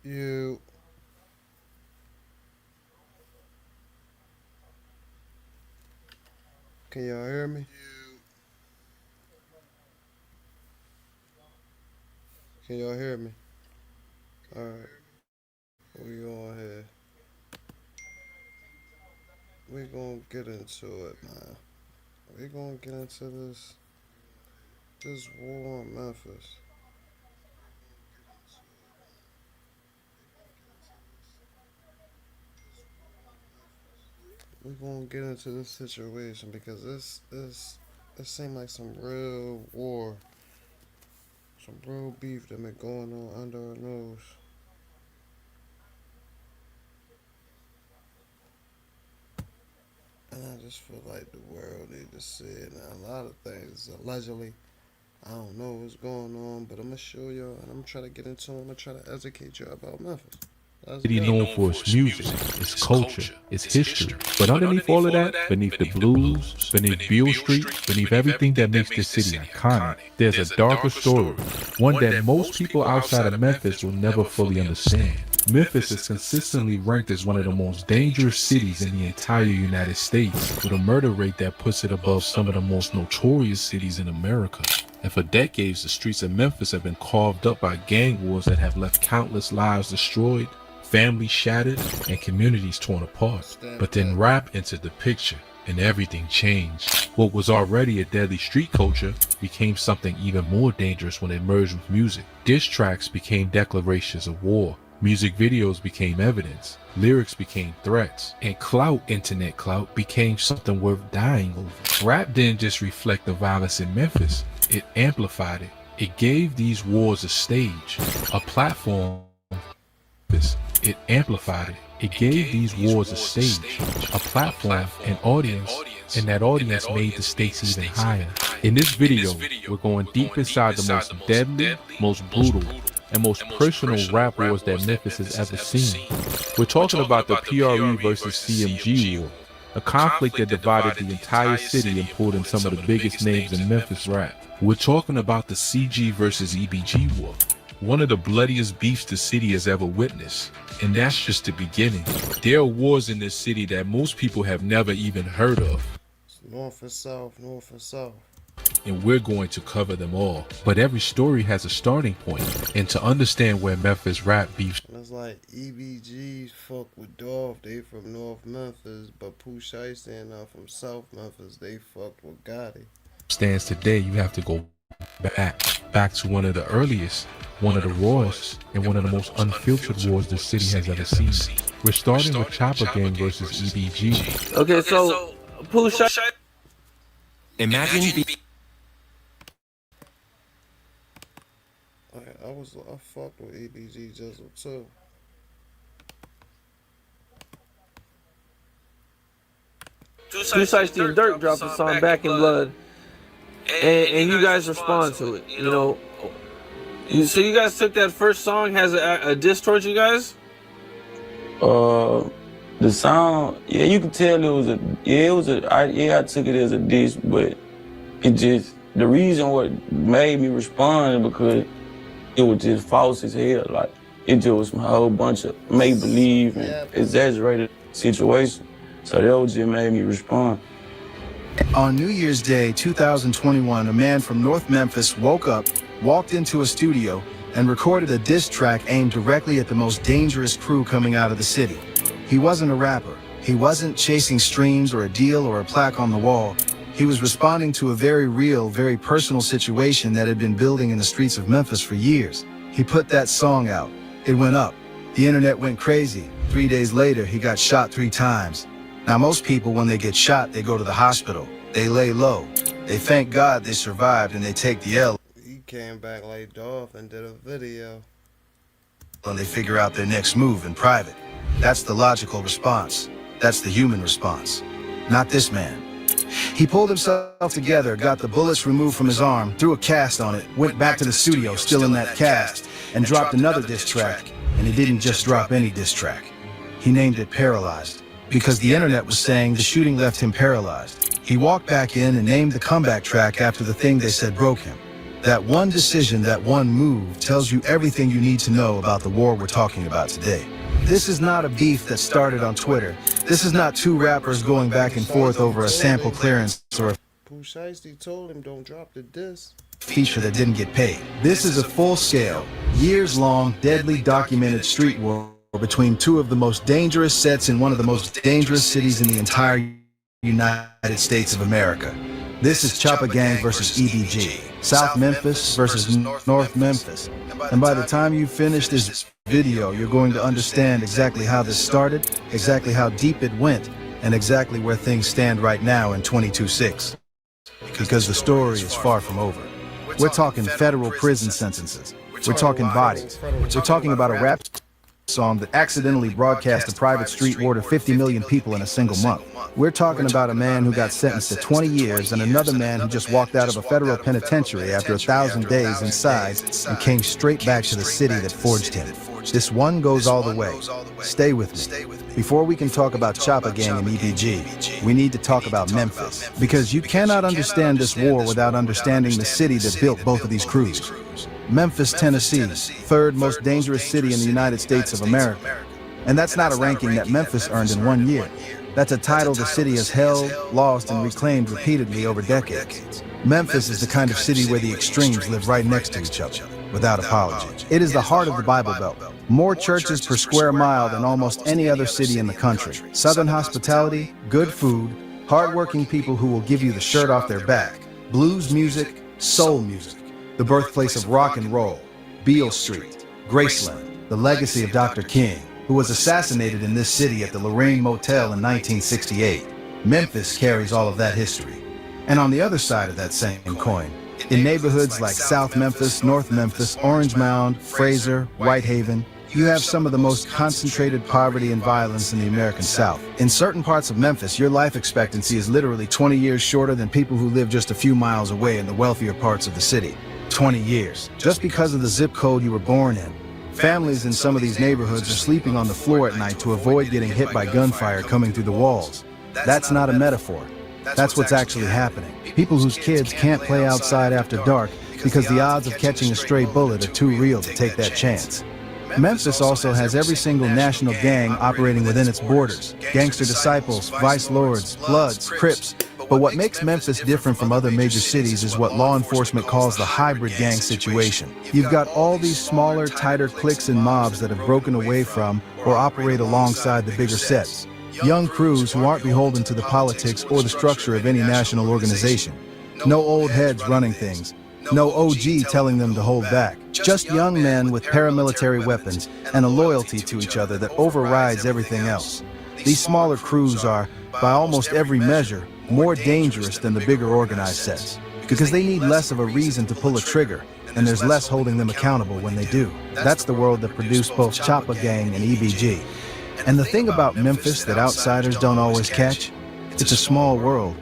You can y'all hear me? Can y'all hear me? All right, we on here. We gonna get into it, man. We gonna get into this war in Memphis. We gonna get into this situation because it seemed like some real war, some real beef that been going on under our nose. And I just feel like the world need to see it. Now, a lot of things allegedly, I don't know what's going on, but I'm gonna show y'all and I'm trying to get into it. I'm gonna try to educate y'all about Memphis. Let's City go. known for its music, its culture, its history. But underneath all of that, beneath the blues, beneath Beale Street, beneath everything that makes this city iconic, there's a darker story, one that most people outside of Memphis will never fully understand. Memphis is consistently ranked as one of the most dangerous cities in the entire United States, with a murder rate that puts it above some of the most notorious cities in America. And for decades, the streets of Memphis have been carved up by gang wars that have left countless lives destroyed, families shattered, and communities torn apart. But then rap entered the picture, and everything changed. What was already a deadly street culture became something even more dangerous when it merged with music. Diss tracks became declarations of war. Music videos became evidence, lyrics became threats, and internet clout, became something worth dying over. Rap didn't just reflect the violence in Memphis, it amplified it. It gave these wars a stage, a platform. It amplified it. It gave these wars a stage, a platform, an audience, and that audience made the stakes even higher. In this video, we're going deep inside the most deadly, most brutal, and most personal rap wars that Memphis has ever seen. We're talking about the PRE versus CMG war, a conflict that divided the entire city and pulled in some of the biggest names in Memphis rap. We're talking about the CG versus EBG war, one of the bloodiest beefs the city has ever witnessed. And that's just the beginning. There are wars in this city that most people have never even heard of. It's north and south, north and south. And we're going to cover them all. But every story has a starting point. And to understand where Memphis rap beefs And it's like EBG's fuck with Dolph, they from North Memphis, but Pooh Shiesty and from South Memphis, they fucked with Gotti. stands today, you have to go back to one of the earliest, one of the rawest, and one of the most unfiltered wars the city has ever seen. We're starting with Chopper Gang versus EBG. Okay, so Pooh Shiesty. Imagine I fucked with EBG Jizzle too. Pooh Shiesty and Dirk dropped a song Back in Blood, and you guys respond to it. You know, so you guys took that first song has a diss towards you guys. The sound, yeah, you can tell I took it as a diss, but it just, the reason what made me respond is because it was just false as hell. Like, it just was a whole bunch of make-believe and exaggerated situation. So that was just made me respond. On New Year's Day 2021, a man from North Memphis woke up, walked into a studio, and recorded a diss track aimed directly at the most dangerous crew coming out of the city. He wasn't a rapper. He wasn't chasing streams or a deal or a plaque on the wall. He was responding to a very real, very personal situation that had been building in the streets of Memphis for years. He put that song out. It went up. The internet went crazy. 3 days later, he got shot 3 times. Now, most people, when they get shot, they go to the hospital. They lay low. They thank God they survived and they take the L. He came back like Dolph and did a video. And they figure out their next move in private. That's the logical response. That's the human response. Not this man. He pulled himself together, got the bullets removed from his arm, threw a cast on it, went back to the studio still in that cast, and dropped another diss track. And he didn't just drop any diss track. He named it Paralyzed, because the internet was saying the shooting left him paralyzed. He walked back in and named the comeback track after the thing they said broke him. That one decision, that one move tells you everything you need to know about the war we're talking about today. This is not a beef that started on Twitter. This is not two rappers going back and forth over a sample clearance or a Pooh Shiesty told him don't drop the disc. feature that didn't get paid. This is a full-scale, years-long, deadly documented street war between two of the most dangerous sets in one of the most dangerous cities in the entire United States of America. This is Choppa Gang versus EBG, South Memphis versus North Memphis. And by the time you finish this video, you're going to understand exactly how this started, exactly how deep it went, and exactly where things stand right now in 22/6. Because the story is far from over. We're talking federal prison sentences. We're talking bodies. We're talking about a rap song that accidentally broadcast a private street war to 50 million people in a single month. We're talking about a man who got sentenced to 20 years and another man who just walked out of a federal penitentiary after 1,000 days inside and came straight back to the city that forged him. This one goes all the way. Stay with me. Before we can talk about Choppa Gang and EBG, we need to talk about Memphis. Because you cannot understand this war without understanding the city that built both of these crews. Memphis, Tennessee, third most dangerous city in the United States of America. And that's not a ranking that Memphis earned in 1 year. That's a title the city has held, lost, and reclaimed repeatedly over decades. Memphis is the kind of city where the extremes live right next to each other, without apology. It is the heart of the Bible Belt. More churches per square mile than almost any other city in the country. Southern hospitality, good food, hardworking people who will give you the shirt off their back, blues music, soul music. The birthplace of rock and roll, Beale Street, Graceland, the legacy of Dr. King, who was assassinated in this city at the Lorraine Motel in 1968. Memphis carries all of that history. And on the other side of that same coin, in neighborhoods like South Memphis, North Memphis, Orange Mound, Fraser, Whitehaven, you have some of the most concentrated poverty and violence in the American South. In certain parts of Memphis, your life expectancy is literally 20 years shorter than people who live just a few miles away in the wealthier parts of the city. 20 years, just because of the zip code you were born in. Families in some of these neighborhoods are sleeping on the floor at night to avoid getting hit by gunfire coming through the walls. That's not a metaphor. That's what's actually happening. People whose kids can't play outside after dark because the odds of catching a stray bullet are too real to take that chance. Memphis also has every single national gang operating within its borders. Gangster Disciples, Vice Lords, Bloods, Crips. But what makes Memphis different from other major cities is what law enforcement calls the hybrid gang situation. You've got all these smaller, tighter cliques and mobs that have broken away from or operate alongside the bigger sets. Young crews who aren't beholden to the politics or the structure of any national organization. No old heads running things. No OG telling them to hold back. Just young men with paramilitary weapons and a loyalty to each other that overrides everything else. These smaller crews are, by almost every measure, more dangerous than the bigger organized sets, because they need less of a reason to pull a trigger, and there's less holding them accountable when they do. That's the world that produced both Choppa Gang and EBG. And the thing about Memphis that outsiders don't always catch, it's a small world.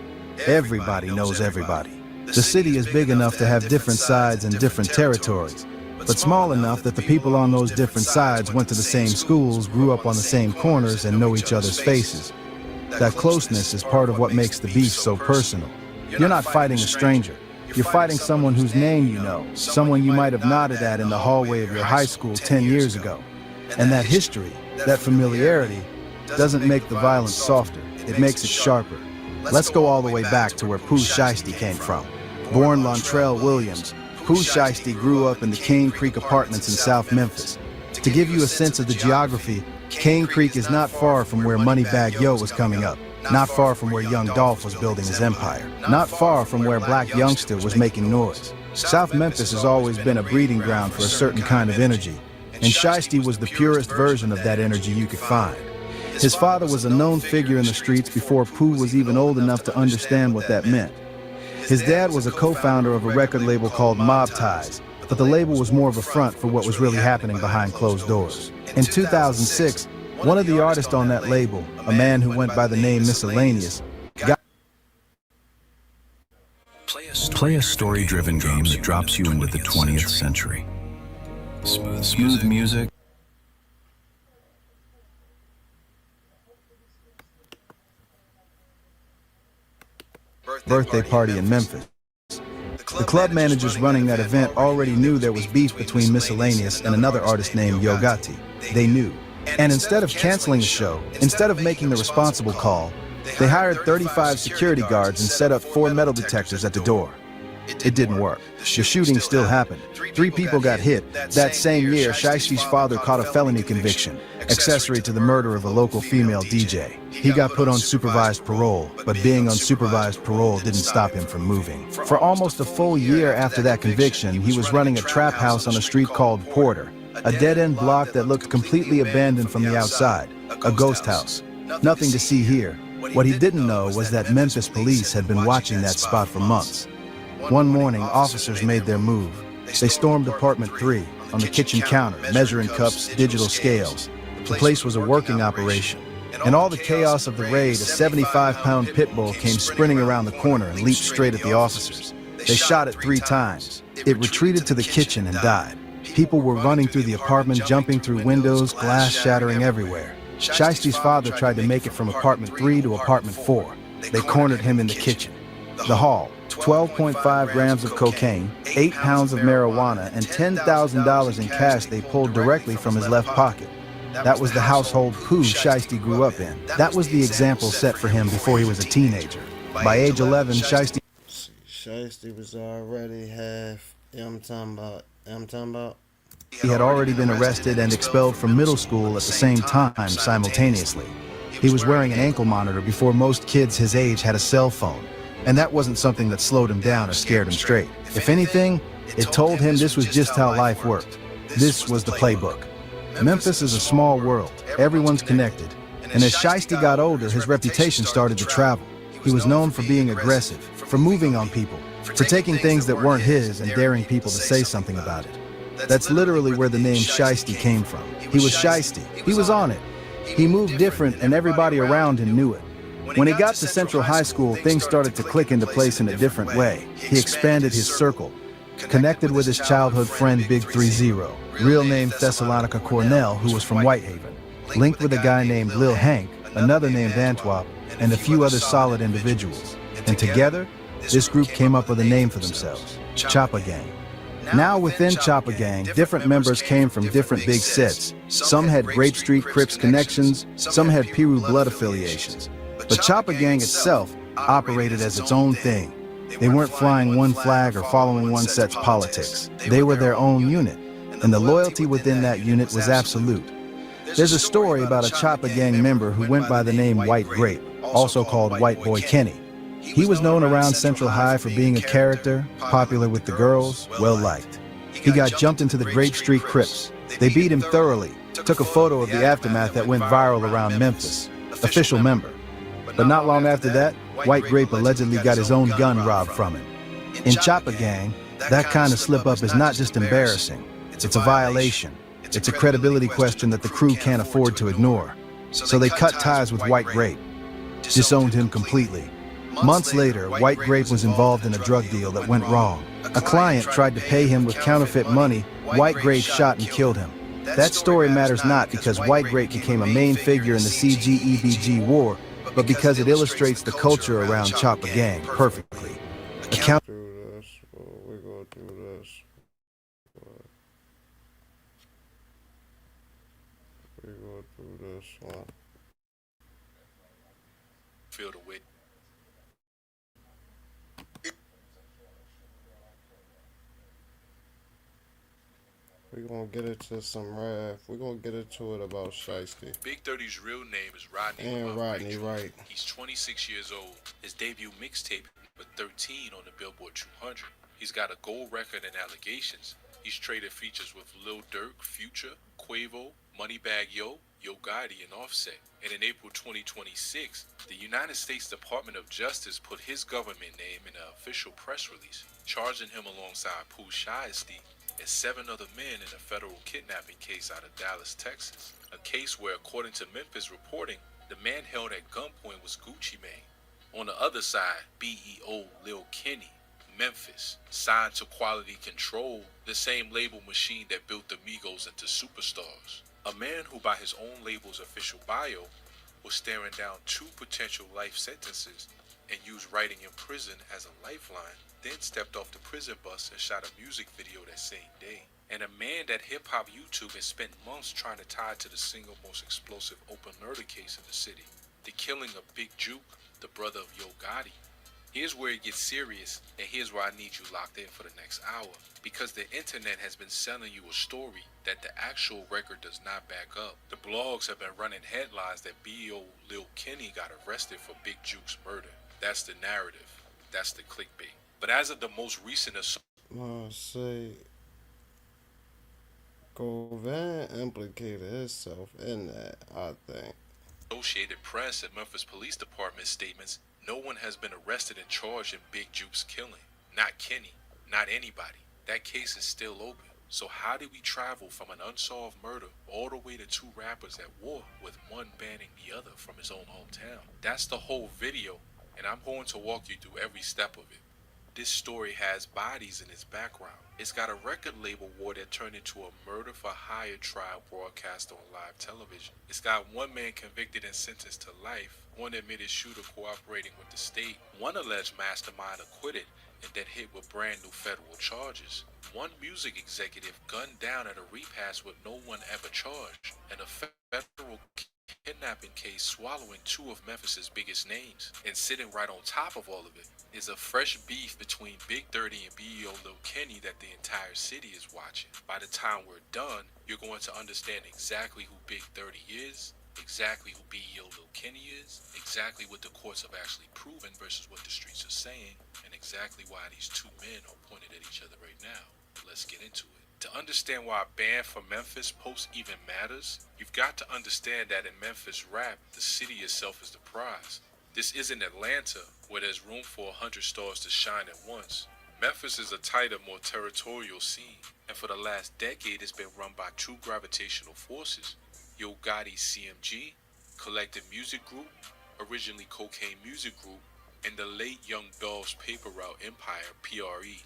Everybody knows everybody. The city is big enough to have different sides and different territories, but small enough that the people on those different sides went to the same schools, grew up on the same corners, and know each other's faces. That closeness is part of what makes the beef so personal. You're not fighting a stranger. You're fighting someone whose name you know, someone you might have nodded at in the hallway of your high school 10 years ago. And that history, that familiarity, doesn't make the violence softer. It makes it sharper. Let's go all the way back to where Pooh Shiesty came from. Born Lontrell Williams, Pooh Shiesty grew up in the Cane Creek apartments in South Memphis. To give you a sense of the geography, Cane Creek is not far from where Moneybag Yo was coming up, not far from where Young Dolph was building his empire, not far from where Black Youngster was making noise. South Memphis has always been a breeding ground for a certain kind of energy, and Shiesty was the purest version of that energy you could find. His father was a known figure in the streets before Pooh was even old enough to understand what that meant. His dad was a co-founder of a record label called Mob Ties, but the label was more of a front for what was really happening behind closed doors. In 2006, one of the artists on that label, a man who went by the name Miscellaneous, Play a story-driven game that drops you into the 20th century. Smooth music. birthday party in Memphis. The club managers running that event already knew there was beef between Miscellaneous and another artist named Yo Gotti. They knew. And instead of canceling the show, instead of making the responsible call, they hired 35 security guards and set up 4 metal detectors at the door. It didn't work. The shooting still happened. 3 people got hit. That same year, Shiesty's father caught a felony conviction, accessory to the murder of a local female DJ. He got put on supervised parole, but being on supervised parole didn't stop him from moving. For almost a full year after that conviction, he was running a trap house on a street called Porter, a dead-end block that looked completely abandoned from the outside, a ghost house. Nothing to see here. What he didn't know was that Memphis police had been watching that spot for months. One morning, officers made their move. They stormed apartment 3, on the kitchen counter, measuring cups, digital scales. The place was a working operation. In all the chaos of the raid, a 75-pound pit bull came sprinting around the corner and leaped straight at the officers. They shot it 3 times. It retreated to the kitchen and died. People were running through the apartment, jumping through windows, glass shattering everywhere. Shiesty's father tried to make it from apartment 3 to apartment 4. They cornered him in the kitchen. The haul, 12.5 grams of cocaine, 8 pounds of marijuana, and $10,000 in cash they pulled directly from his left pocket. That was the household coup Shiesty grew up in. That was the example set for him before he was a teenager. By age 11, Shiesty was already half, I'm talking about. He had already been arrested and expelled from middle school at the same time simultaneously. He was wearing an ankle monitor before most kids his age had a cell phone. And that wasn't something that slowed him down or scared him straight. If anything, it told him this was just how life worked. This was the playbook. Memphis is a small world. Everyone's connected. And as Shiesty got older, his reputation started to travel. He was known for being aggressive, for moving on people, for taking things that weren't his and daring people to say something about it. That's literally where the name Shiesty came from. He was Shiesty. He was on it. He moved different and everybody around him knew it. When he got to Central High School, things started to click into place in a different way. He expanded his circle, connected with his childhood friend Big 30, real name Thessalonica Cornell, who was from Whitehaven, linked with a guy named Lil Hank, another named Antwop, and a few other solid individuals. And together, this group came up with a name for themselves, Choppa Gang. Now within Choppa Gang, different members came from different big sets. Some had Grape Street Crips connections, some had Piru blood affiliations. But Choppa Gang itself operated as its own thing. They weren't flying one flag or following one set's politics. They were their own unit, and the loyalty within that unit was absolute. There's a story about a Choppa Gang member who went by the name White Grape, also called White Boy Kenny. He was known around Central High for being a character, popular with the girls, well-liked. He got jumped into the Grape Street Crips. They beat him thoroughly, took a photo of the aftermath that went viral around Memphis. Official member. But not long after that, White Grape allegedly got his own gun robbed from him. In Choppa Gang, that kind of slip-up is not just embarrassing. It's a violation. It's a credibility question that the crew can't afford to ignore. So they cut ties with White Grape, disowned him completely. Months later, White Grape was involved in a drug deal that went wrong. A client tried to pay him with counterfeit money. White Grape shot and killed him. That story matters not because White Grape became a main figure in the CGEBG war, but because it illustrates the culture around Choppa Gang perfectly. We're gonna do this. We're gonna do this one. Feel the weight. We're gonna get into some rap. We're gonna get into it about Shiesty. Big 30's real name is Rodney. And Rodney, right. He's 26 years old. His debut mixtape was 13 on the Billboard 200. He's got a gold record in allegations. He's traded features with Lil Durk, Future, Quavo, Moneybagg Yo, Yo Gotti, and Offset. And in April 2026, the United States Department of Justice put his government name in an official press release, charging him alongside Pooh Shiesty and 7 other men in a federal kidnapping case out of Dallas, Texas. A case where, according to Memphis reporting, the man held at gunpoint was Gucci Mane. On the other side, BEO Lil Kenny, Memphis, signed to Quality Control, the same label machine that built the Migos into superstars. A man who, by his own label's official bio, was staring down 2 potential life sentences and used writing in prison as a lifeline, then stepped off the prison bus and shot a music video that same day. And a man that hip-hop YouTube has spent months trying to tie to the single most explosive open murder case in the city, the killing of Big Juke, the brother of Yo Gotti. Here's where it gets serious, and here's where I need you locked in for the next hour. Because the internet has been selling you a story that the actual record does not back up. The blogs have been running headlines that B.O. Lil Kenny got arrested for Big Juke's murder. That's the narrative. That's the clickbait. But as of the most recent say, Govan implicated himself in that, I think. Associated Press and Memphis Police Department statements, no one has been arrested and charged in Big Juke's killing. Not Kenny. Not anybody. That case is still open. So how did we travel from an unsolved murder all the way to two rappers at war with one banning the other from his own hometown? That's the whole video, and I'm going to walk you through every step of it. This story has bodies in its background. It's got a record label war that turned into a murder for hire trial broadcast on live television. It's got one man convicted and sentenced to life, one admitted shooter cooperating with the state, one alleged mastermind acquitted and then hit with brand new federal charges, one music executive gunned down at a repast with no one ever charged, and a federal kidnapping case swallowing two of Memphis's biggest names. And sitting right on top of all of it is a fresh beef between Big 30 and B.O. Lil Kenny that the entire city is watching. By the time we're done, you're going to understand exactly who Big 30 is, exactly who B.O. Lil Kenny is, exactly what the courts have actually proven versus what the streets are saying, and exactly why these two men are pointed at each other right now. Let's get into it. To understand why a ban for Memphis posts even matters, you've got to understand that in Memphis rap, the city itself is the prize. This isn't Atlanta, where there's room for 100 stars to shine at once. Memphis is a tighter, more territorial scene, and for the last decade it's been run by two gravitational forces. Yo Gotti's CMG, Collective Music Group, originally Cocaine Music Group, and the late Young Dolph's Paper Route Empire, PRE.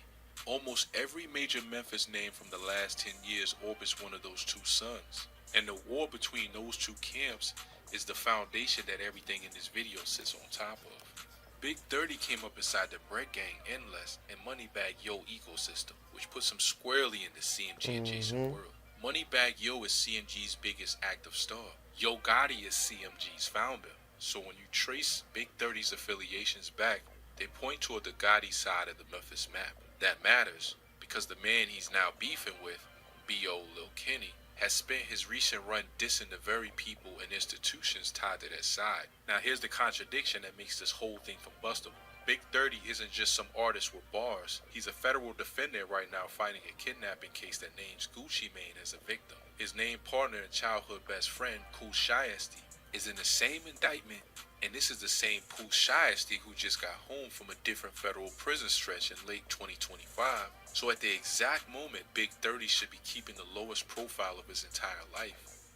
Almost every major Memphis name from the last 10 years orbits one of those two suns. And the war between those two camps is the foundation that everything in this video sits on top of. Big 30 came up inside the Bread Gang, Endless, and Moneybagg Yo ecosystem, which puts him squarely in the CMG adjacent world. Moneybagg Yo is CMG's biggest active star. Yo Gotti is CMG's founder. So when you trace Big 30's affiliations back, they point toward the Gotti side of the Memphis map. That matters because the man he's now beefing with, B.O. Lil Kenny, has spent his recent run dissing the very people and institutions tied to that side. Now here's the contradiction that makes this whole thing combustible. Big 30 isn't just some artist with bars. He's a federal defendant right now fighting a kidnapping case that names Gucci Mane as a victim. His named partner and childhood best friend, Pooh Shiesty, is in the same indictment, and this is the same Pooh Shiesty who just got home from a different federal prison stretch in late 2025. So at the exact moment Big 30 should be keeping the lowest profile of his entire life,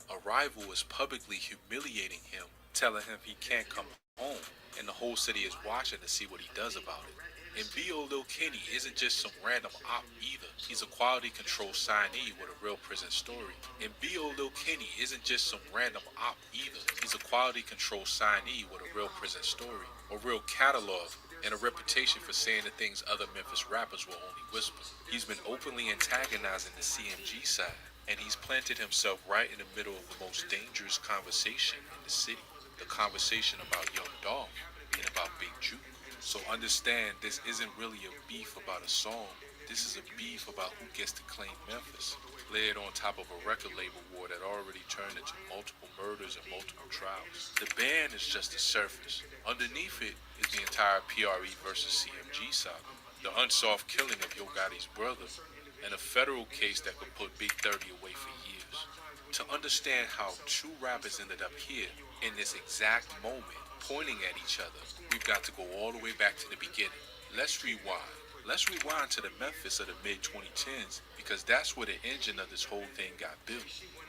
a rival is publicly humiliating him, telling him he can't come home, and the whole city is watching to see what he does about it. And B.O. Lil Kenny isn't just some random op either. He's a quality control signee with a real prison story. And B.O. Lil Kenny isn't just some random op either. He's a quality control signee with a real prison story, a real catalog, and a reputation for saying the things other Memphis rappers will only whisper. He's been openly antagonizing the CMG side, and he's planted himself right in the middle of the most dangerous conversation in the city. The conversation about Young Dolph and about Big Juke. So understand, this isn't really a beef about a song. This is a beef about who gets to claim Memphis, layered on top of a record label war that already turned into multiple murders and multiple trials. The ban is just the surface. Underneath it is the entire PRE versus CMG saga, the unsolved killing of Yo Gotti's brother, and a federal case that could put Big 30 away for years. To understand how two rappers ended up here in this exact moment, pointing at each other, we've got to go all the way back to the beginning. Let's rewind. Let's rewind to the Memphis of the mid-2010s, because that's where the engine of this whole thing got built.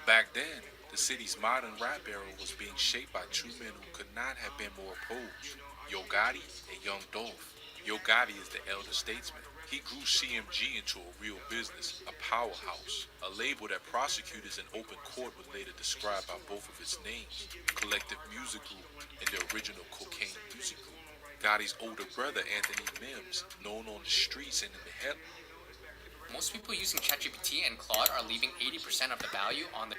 Back then, the city's modern rap era was being shaped by two men who could not have been more opposed, Yo Gotti and Young Dolph. Yo Gotti is the elder statesman. He grew CMG into a real business, a powerhouse, a label that prosecutors in open court would later describe by both of its names, Collective Music Group and the original Cocaine Music Group. Gotti's older brother, Anthony Mims, known on the streets and in the head, Most people using ChatGPT and Claude are leaving 80% of the value on the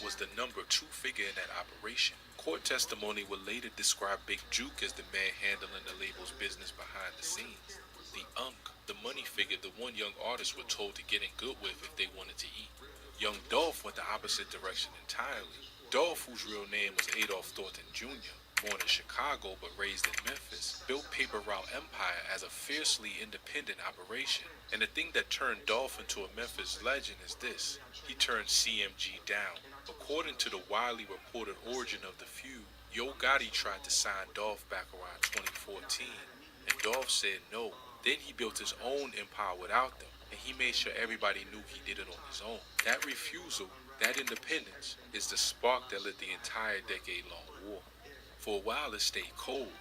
was the number 2 figure in that operation. Court testimony would later describe Big Juke as the man handling the label's business behind the scenes. The Unk, the money figure the one young artist were told to get in good with if they wanted to eat. Young Dolph went the opposite direction entirely. Dolph, whose real name was Adolph Thornton Jr., born in Chicago but raised in Memphis, built Paper Route Empire as a fiercely independent operation. And the thing that turned Dolph into a Memphis legend is this: he turned CMG down. According to the widely reported origin of the feud, Yo Gotti tried to sign Dolph back around 2014, and Dolph said no. Then he built his own empire without them, and he made sure everybody knew he did it on his own. That refusal, that independence, is the spark that lit the entire decade-long war. For a while it stayed cold,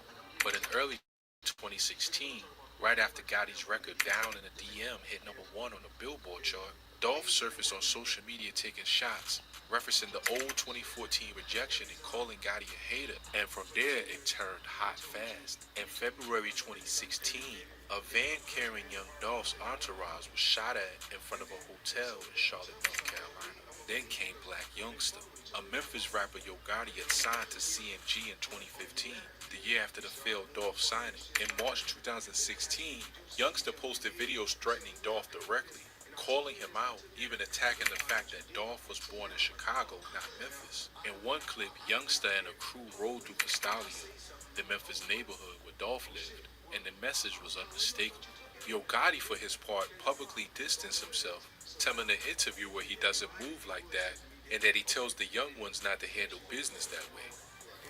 but in early 2016, right after Gotti's record Down in the DM hit number 1 on the Billboard chart, Dolph surfaced on social media taking shots, referencing the old 2014 rejection and calling Gotti a hater, and from there it turned hot fast. In February 2016, a van carrying young Dolph's entourage was shot at in front of a hotel in Charlotte, North Carolina. Then came Black Youngster, a Memphis rapper Yo Gotti had signed to CMG in 2015, the year after the failed Dolph signing. In March 2016, Youngster posted videos threatening Dolph directly, calling him out, even attacking the fact that Dolph was born in Chicago, not Memphis. In one clip, Youngster and a crew rode through Castalia, the Memphis neighborhood where Dolph lived, and the message was unmistakable. Yo Gotti, for his part, publicly distanced himself, telling an interview where he doesn't move like that, and that he tells the young ones not to handle business that way.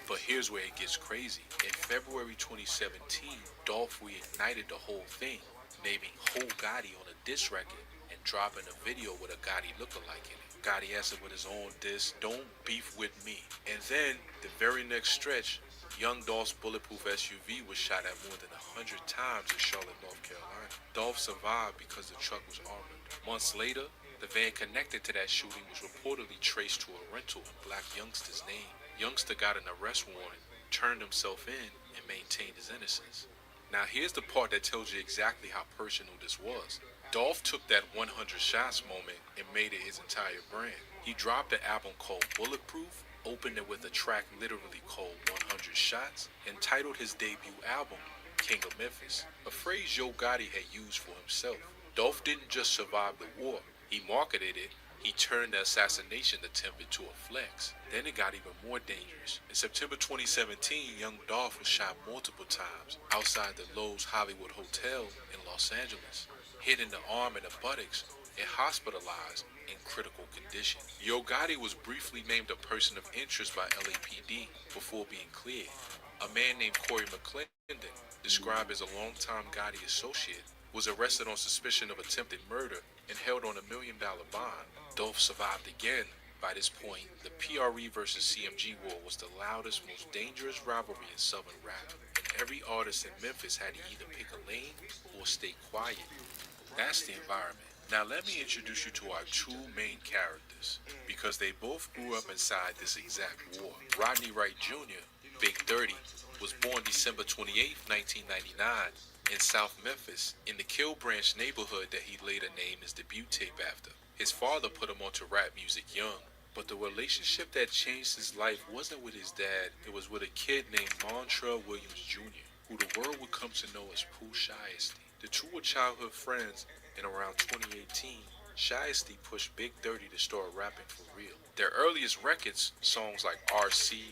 But here's where it gets crazy. In February 2017, Dolph reignited the whole thing, naming Ho Gotti on a diss record and dropping a video with a Gotti lookalike in it. Gotti answered with his own diss, "Don't beef with me." And then, the very next stretch, young Dolph's bulletproof SUV was shot at more than 100 times in Charlotte, North Carolina. Dolph survived because the truck was armored. Months later, the van connected to that shooting was reportedly traced to a rental in Black Youngster's name. Youngster got an arrest warrant, turned himself in, and maintained his innocence. Now here's the part that tells you exactly how personal this was. Dolph took that 100 shots moment and made it his entire brand. He dropped an album called Bulletproof, opened it with a track literally called 100 Shots, and titled his debut album King of Memphis, a phrase Yo Gotti had used for himself. Dolph didn't just survive the war, he marketed it. He turned the assassination attempt into a flex. Then it got even more dangerous. In September 2017, young Dolph was shot multiple times outside the Lowe's Hollywood Hotel in Los Angeles, hit in the arm and the buttocks, and hospitalized in critical condition. Yo Gotti was briefly named a person of interest by LAPD before being cleared. A man named Corey McClendon, described as a longtime Gotti associate, was arrested on suspicion of attempted murder and held on $1 million bond. Dolph survived again. By this point, the PRE versus CMG war was the loudest, most dangerous rivalry in Southern rap, and every artist in Memphis had to either pick a lane or stay quiet. That's the environment. Now let me introduce you to our two main characters, because they both grew up inside this exact war. Rodney Wright Jr., Big 30, was born December 28, 1999, in South Memphis, in the Kill Branch neighborhood that he later named his debut tape after. His father put him onto rap music young, but the relationship that changed his life wasn't with his dad, it was with a kid named Montrell Williams Jr., who the world would come to know as Pooh Shiesty. The two were childhood friends, and around 2018, Shiesty pushed Big 30 to start rapping for real. Their earliest records, songs like RC,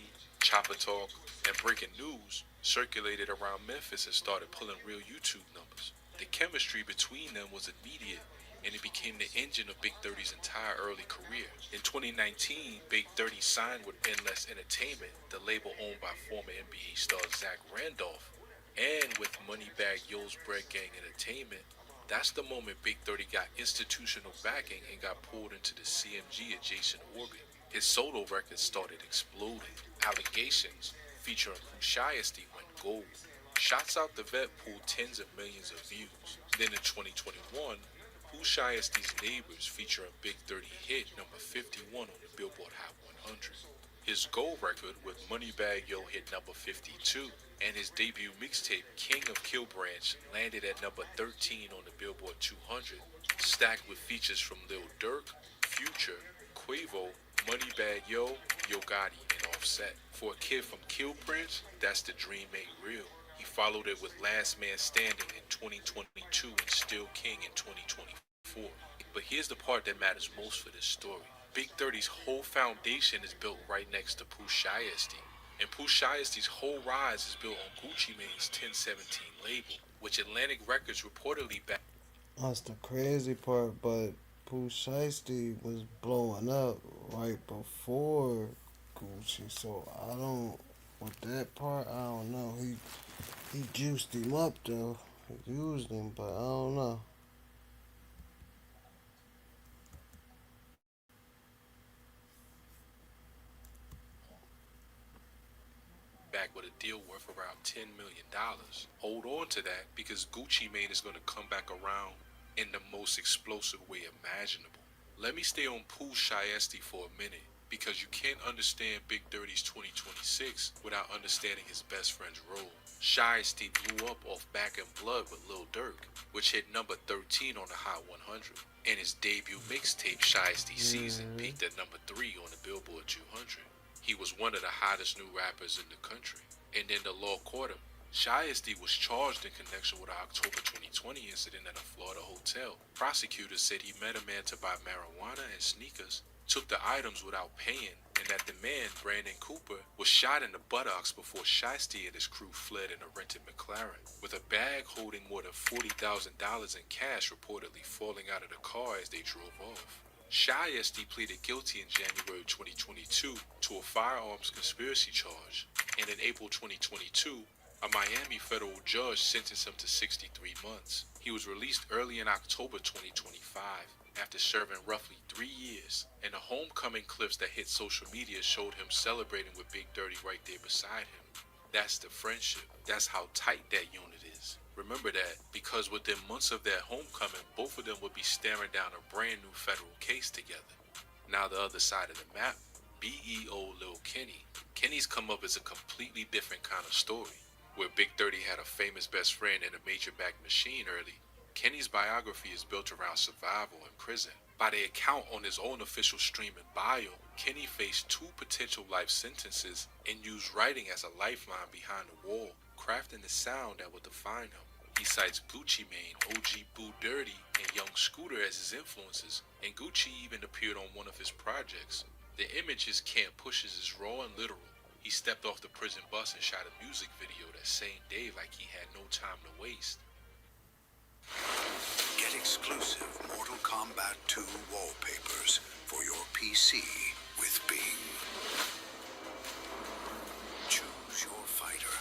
Chopper Talk, and Breaking News, circulated around Memphis and started pulling real YouTube numbers. The chemistry between them was immediate, and it became the engine of Big 30's entire early career. In 2019, Big 30 signed with Endless Entertainment, the label owned by former NBA star Zach Randolph, and with Moneybagg Yo's Bread Gang Entertainment. That's the moment Big 30 got institutional backing and got pulled into the CMG adjacent orbit. His solo records started exploding. Allegations, featuring Pooh Shiesty, went gold. Shots Out the Vet pulled tens of millions of views. Then in 2021, Pooh Shiesty's Neighbors feature a Big 30 hit number 51 on the Billboard Hot 100. His gold record with Moneybagg Yo hit number 52, and his debut mixtape King of Kill Branch landed at number 13 on the Billboard 200, stacked with features from Lil Durk, Future, Quavo, Moneybagg Yo, Yo Gotti, and Offset. For a kid from Kill Branch, that's the dream made real. He followed it with Last Man Standing in 2022 and Still King in 2024. But here's the part that matters most for this story. Big 30's whole foundation is built right next to Pooh Shiesty. And Pooh Shiesty's whole rise is built on Gucci Mane's 1017 label, which Atlantic Records reportedly backed. That's the crazy part, but Pooh Shiesty was blowing up right before Gucci, so I don't, with that part, I don't know. He juiced him up though. He used him, but I don't know. Back with a deal worth around $10 million. Hold on to that because Gucci Mane is going to come back around in the most explosive way imaginable. Let me stay on Pooh Shiesty for a minute because you can't understand Big 30's 2026 without understanding his best friend's role. Shiesty blew up off Back in Blood with Lil Durk, which hit number 13 on the Hot 100, and his debut mixtape Shiesty Season peaked at number 3 on the Billboard 200. He was one of the hottest new rappers in the country. And then the law caught him. Shiesty was charged in connection with the October 2020 incident at a Florida hotel. Prosecutors said he met a man to buy marijuana and sneakers, took the items without paying, and that the man, Brandon Cooper, was shot in the buttocks before Shiesty and his crew fled in a rented McLaren, with a bag holding more than $40,000 in cash reportedly falling out of the car as they drove off. Shiesty pleaded guilty in January 2022 to a firearms conspiracy charge, and in April 2022, a Miami federal judge sentenced him to 63 months. He was released early in October 2025 after serving roughly 3 years, and the homecoming clips that hit social media showed him celebrating with Big 30 right there beside him. That's the friendship. That's how tight that unit is. Remember that, because within months of that homecoming, both of them would be staring down a brand new federal case together. Now the other side of the map, BEO Lil Kenny. Kenny's come up as a completely different kind of story. Where Big 30 had a famous best friend and a major back machine early, Kenny's biography is built around survival in prison. By the account on his own official stream and bio, Kenny faced 2 potential life sentences and used writing as a lifeline behind the wall, crafting the sound that would define him. He cites Gucci Mane, OG Boo Dirty, and Young Scooter as his influences, and Gucci even appeared on one of his projects. The images Camp pushes is raw and literal. He stepped off the prison bus and shot a music video that same day like he had no time to waste. Get exclusive Mortal Kombat 2 wallpapers for your PC with Bing. Choose your fighter.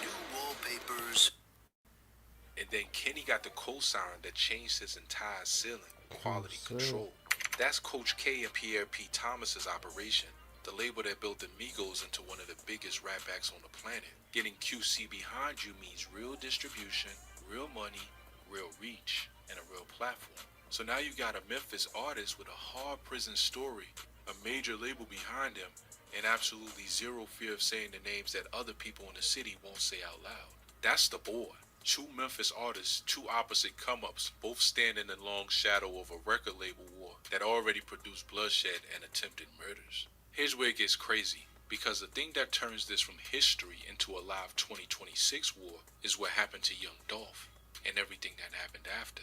New wallpapers. And then Kenny got the cosign that changed his entire ceiling, Quality Control. That's Coach K and Pierre P. Thomas's operation, the label that built the Migos into one of the biggest rap acts on the planet. Getting QC behind you means real distribution, real money, real reach, and a real platform. So now you got a Memphis artist with a hard prison story, a major label behind him, and absolutely zero fear of saying the names that other people in the city won't say out loud. That's the boy. 2 Memphis artists, 2 opposite come-ups, both stand in the long shadow of a record label war that already produced bloodshed and attempted murders. Here's where it gets crazy, because the thing that turns this from history into a live 2026 war is what happened to Young Dolph, and everything that happened after.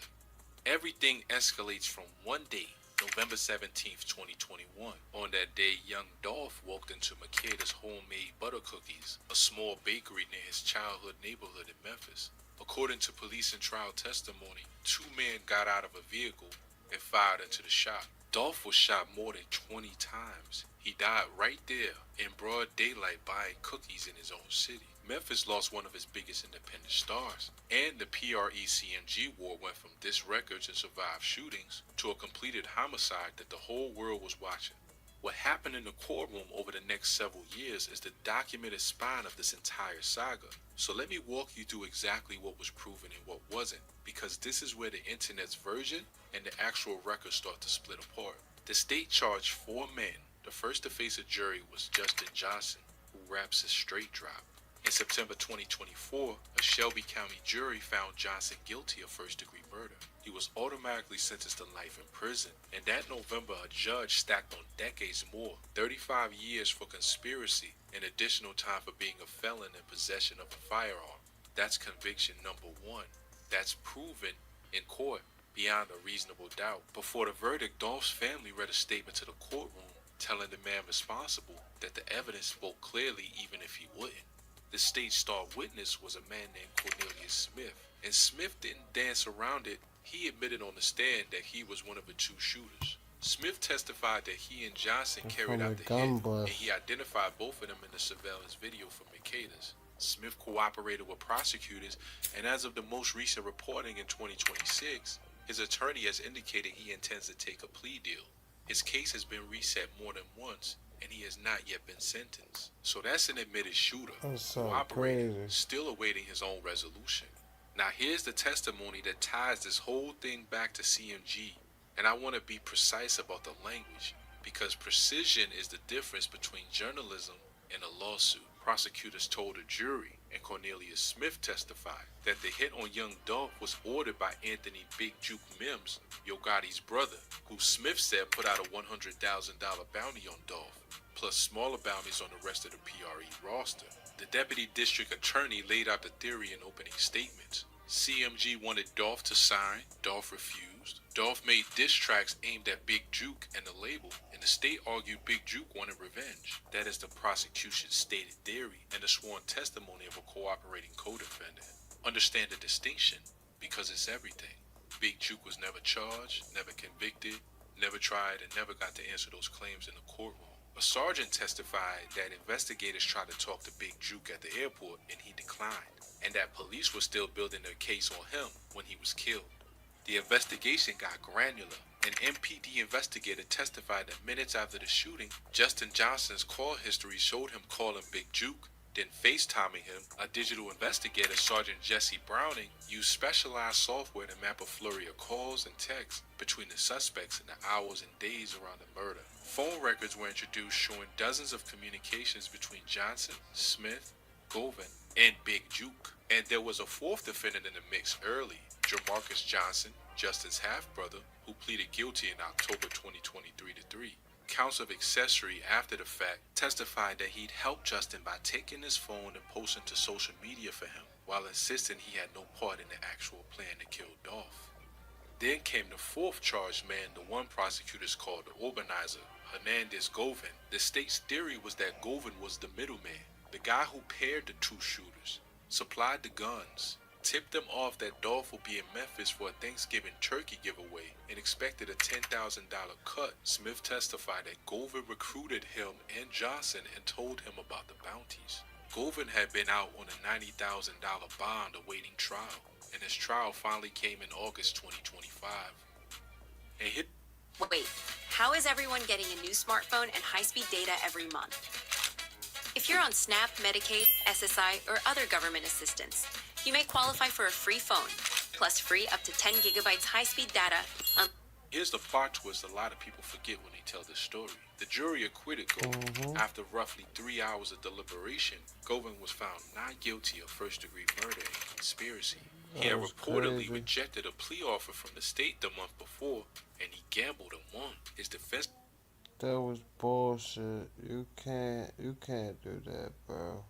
Everything escalates from one day, November 17th, 2021. On that day, Young Dolph walked into Makeda's Homemade Butter Cookies, a small bakery near his childhood neighborhood in Memphis. According to police and trial testimony, 2 men got out of a vehicle and fired into the shop. Dolph was shot more than 20 times. He died right there in broad daylight buying cookies in his own city. Memphis lost one of its biggest independent stars, and the PRECMG war went from diss records and survived shootings to a completed homicide that the whole world was watching. What happened in the courtroom over the next several years is the documented spine of this entire saga. So let me walk you through exactly what was proven and what wasn't, because this is where the internet's version and the actual records start to split apart. The state charged 4 men. The first to face a jury was Justin Johnson, who raps his straight drop. In September 2024, a Shelby County jury found Johnson guilty of first-degree murder. He was automatically sentenced to life in prison, and that November a judge stacked on decades more, 35 years for conspiracy, and additional time for being a felon in possession of a firearm. That's conviction number 1. That's proven in court beyond a reasonable doubt. Before the verdict, Dolph's family read a statement to the courtroom telling the man responsible that the evidence spoke clearly even if he wouldn't. The state's star witness was a man named Cornelius Smith, and Smith didn't dance around it. He admitted on the stand that he was one of the 2 shooters. Smith testified that he and Johnson carried out the hit, and he identified both of them in the surveillance video from Mercatus. Smith cooperated with prosecutors, and as of the most recent reporting in 2026, his attorney has indicated he intends to take a plea deal. His case has been reset more than once, and he has not yet been sentenced. So that's an admitted shooter, cooperating, still awaiting his own resolution. Now here's the testimony that ties this whole thing back to CMG, and I want to be precise about the language, because precision is the difference between journalism and a lawsuit. Prosecutors told a jury, and Cornelius Smith testified, that the hit on young Dolph was ordered by Anthony Big Juke Mims, Yo Gotti's brother, who Smith said put out a $100,000 bounty on Dolph, plus smaller bounties on the rest of the PRE roster. The deputy district attorney laid out the theory in opening statements. CMG wanted Dolph to sign, Dolph refused. Dolph made diss tracks aimed at Big Juke and the label, and the state argued Big Juke wanted revenge. That is the prosecution's stated theory and the sworn testimony of a cooperating co-defendant. Understand the distinction, because it's everything. Big Juke was never charged, never convicted, never tried, and never got to answer those claims in the courtroom. A sergeant testified that investigators tried to talk to Big Juke at the airport and he declined, and that police were still building their case on him when he was killed. The investigation got granular. An MPD investigator testified that minutes after the shooting, Justin Johnson's call history showed him calling Big Juke, then FaceTiming him. A digital investigator, Sergeant Jesse Browning, used specialized software to map a flurry of calls and texts between the suspects in the hours and days around the murder. Phone records were introduced showing dozens of communications between Johnson, Smith, Govan, and Big Juke. And there was a 4th defendant in the mix early, Jamarcus Johnson, Justin's half-brother, who pleaded guilty in October 2023 to 3. Counts of accessory after the fact testified that he'd helped Justin by taking his phone and posting to social media for him, while insisting he had no part in the actual plan to kill Dolph. Then came the 4th charged man, the one prosecutors called the organizer, Hernandez Govan. The state's theory was that Govan was the middleman, the guy who paired the 2 shooters, supplied the guns, tipped them off that Dolph would be in Memphis for a Thanksgiving turkey giveaway, and expected a $10,000 cut. Smith testified that Govan recruited him and Johnson and told him about the bounties. Govan had been out on a $90,000 bond awaiting trial, and his trial finally came in August 2025. And Wait, how is everyone getting a new smartphone and high-speed data every month? If you're on SNAP, Medicaid, SSI, or other government assistance, you may qualify for a free phone, plus free up to 10 gigabytes high-speed data. Here's the plot twist a lot of people forget when they tell this story. The jury acquitted Govan. After roughly 3 hours of deliberation, Govan was found not guilty of first-degree murder and conspiracy. He had reportedly rejected a plea offer from the state the month before, and he gambled and won. His defense... That was bullshit. You can't do that, bro.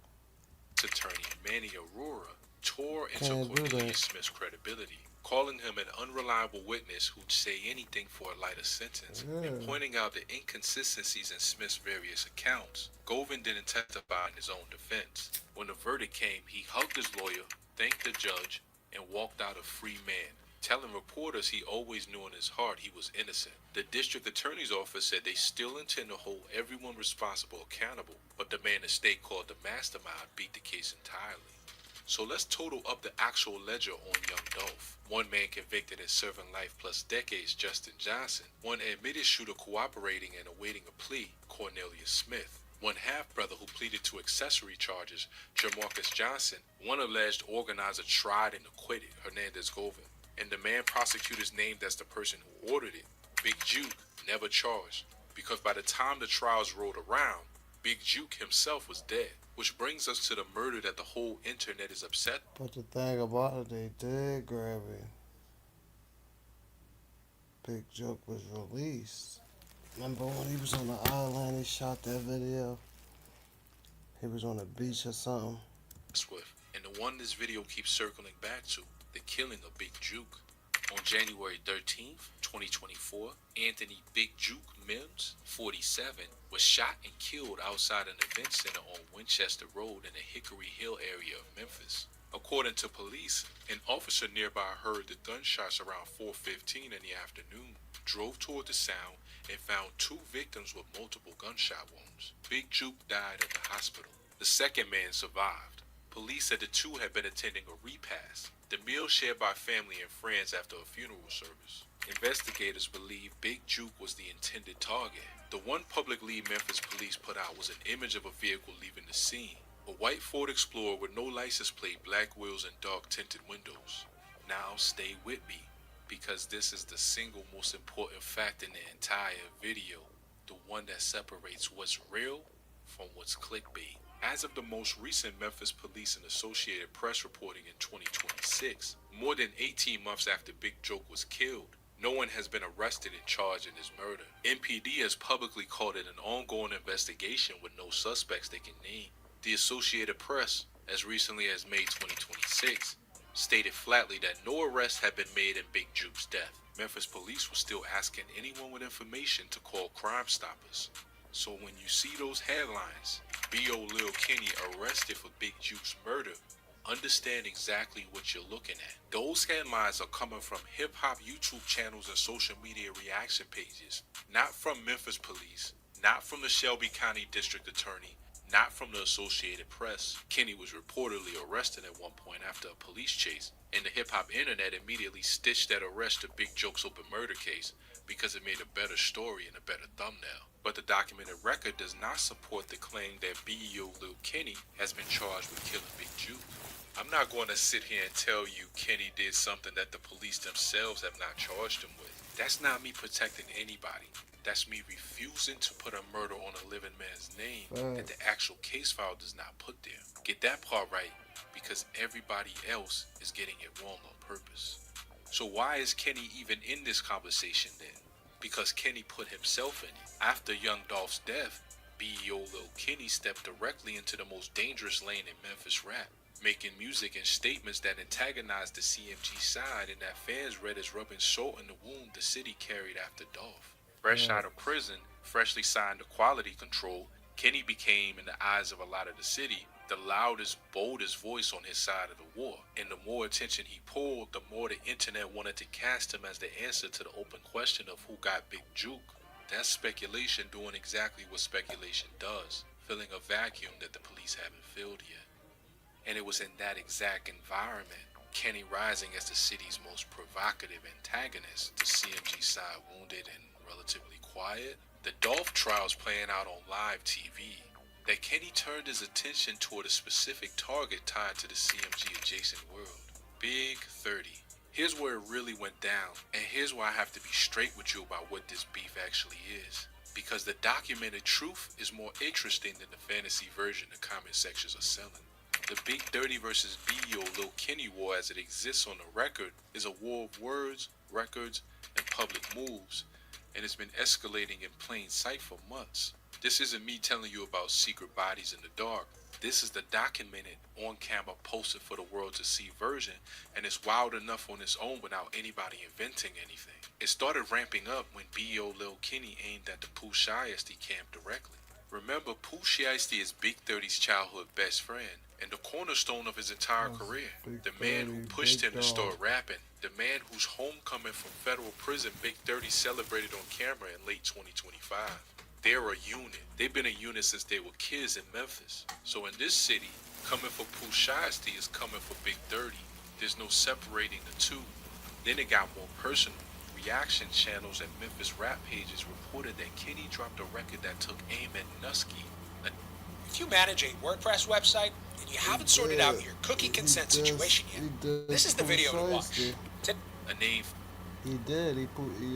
Attorney Manny Aurora tore into Cornelius Smith's credibility, calling him an unreliable witness who'd say anything for a lighter sentence, and pointing out the inconsistencies in Smith's various accounts. Govan didn't testify in his own defense. When the verdict came, he hugged his lawyer, thanked the judge, and walked out a free man, telling reporters he always knew in his heart he was innocent. The district attorney's office said they still intend to hold everyone responsible accountable, but the man the state called the mastermind beat the case entirely. So let's total up the actual ledger on Young Dolph. One man convicted and serving life plus decades, Justin Johnson. One admitted shooter cooperating and awaiting a plea, Cornelius Smith. One half-brother who pleaded to accessory charges, Jamarcus Johnson. One alleged organizer tried and acquitted, Hernandez Govan. And the man prosecutors named as the person who ordered it, Big Juke, never charged. Because by the time the trials rolled around, Big Juke himself was dead. Which brings us to the murder that the whole internet is upset. But the thing about it, they did grab him. Big Joke was released. Remember when he was on the island, he shot that video? He was on the beach or something. With, and the one this video keeps circling back to, the killing of Big Juke. On January 13th, 2024, Anthony Big Juke Mims, 47, was shot and killed outside an event center on Winchester Road in the Hickory Hill area of Memphis. According to police, an officer nearby heard the gunshots around 4:15 in the afternoon, drove toward the sound, and found 2 victims with multiple gunshot wounds. Big Juke died at the hospital. The second man survived. Police said the 2 had been attending a repast, the meal shared by family and friends after a funeral service. Investigators believe Big Juke was the intended target. The one public lead Memphis police put out was an image of a vehicle leaving the scene. A white Ford Explorer with no license plate, black wheels, and dark tinted windows. Now stay with me, because this is the single most important fact in the entire video, the one that separates what's real from what's clickbait. As of the most recent Memphis Police and Associated Press reporting in 2026, more than 18 months after Big Joke was killed, no one has been arrested and charged in his murder. MPD has publicly called it an ongoing investigation with no suspects they can name. The Associated Press, as recently as May 2026, stated flatly that no arrests had been made in Big Juke's death. Memphis police were still asking anyone with information to call Crime Stoppers. So when you see those headlines, B.O. Lil Kenny arrested for Big Juke's murder, understand exactly what you're looking at. Those headlines are coming from hip-hop YouTube channels and social media reaction pages, not from Memphis police, not from the Shelby County District Attorney, not from the Associated Press. Kenny was reportedly arrested at one point after a police chase, and the hip-hop internet immediately stitched that arrest to Big Joke's open murder case because it made a better story and a better thumbnail. But the documented record does not support the claim that B.O. Lil Kenny has been charged with killing Big Juke. I'm not going to sit here and tell you Kenny did something that the police themselves have not charged him with. That's not me protecting anybody. That's me refusing to put a murder on a living man's name that the actual case file does not put there. Get that part right, because everybody else is getting it wrong on purpose. So why is Kenny even in this conversation then? Because Kenny put himself in it. After Young Dolph's death, B.O. Lil Kenny stepped directly into the most dangerous lane in Memphis rap, making music and statements that antagonized the CMG side and that fans read as rubbing salt in the wound the city carried after Dolph. Fresh out of prison, freshly signed to quality control, Kenny became, in the eyes of a lot of the city, the loudest, boldest voice on his side of the war. And the more attention he pulled, the more the internet wanted to cast him as the answer to the open question of who got Big Juke. That's speculation doing exactly what speculation does, filling a vacuum that the police haven't filled yet. And it was in that exact environment, Kenny rising as the city's most provocative antagonist, the CMG side wounded and relatively quiet, the Dolph trials playing out on live TV, that Kenny turned his attention toward a specific target tied to the CMG adjacent world. Big 30. Here's where it really went down, and here's why I have to be straight with you about what this beef actually is. Because the documented truth is more interesting than the fantasy version the comment sections are selling. The Big 30 versus B.O. Lil Kenny war as it exists on the record is a war of words, records, and public moves, and it's been escalating in plain sight for months. This isn't me telling you about secret bodies in the dark. This is the documented, on-camera, posted for the world to see version, and it's wild enough on its own without anybody inventing anything. It started ramping up when B.O. Lil Kenny aimed at the Pooh Shiesty camp directly. Remember, Pooh Shiesty is Big 30's childhood best friend, and the cornerstone of his entire career. The man who pushed him to start rapping. The man whose homecoming from federal prison Big 30 celebrated on camera in late 2025. They're a unit. They've been a unit since they were kids in Memphis. So in this city, Coming for Pooh Shiesty is coming for Big Dirty. There's no separating the two. Then it got more personal. Reaction channels and Memphis rap pages reported that Kenny dropped a record that took aim at Nusky. If you manage a WordPress website and you haven't sorted out your cookie consent situation yet, this is the video to watch. A name He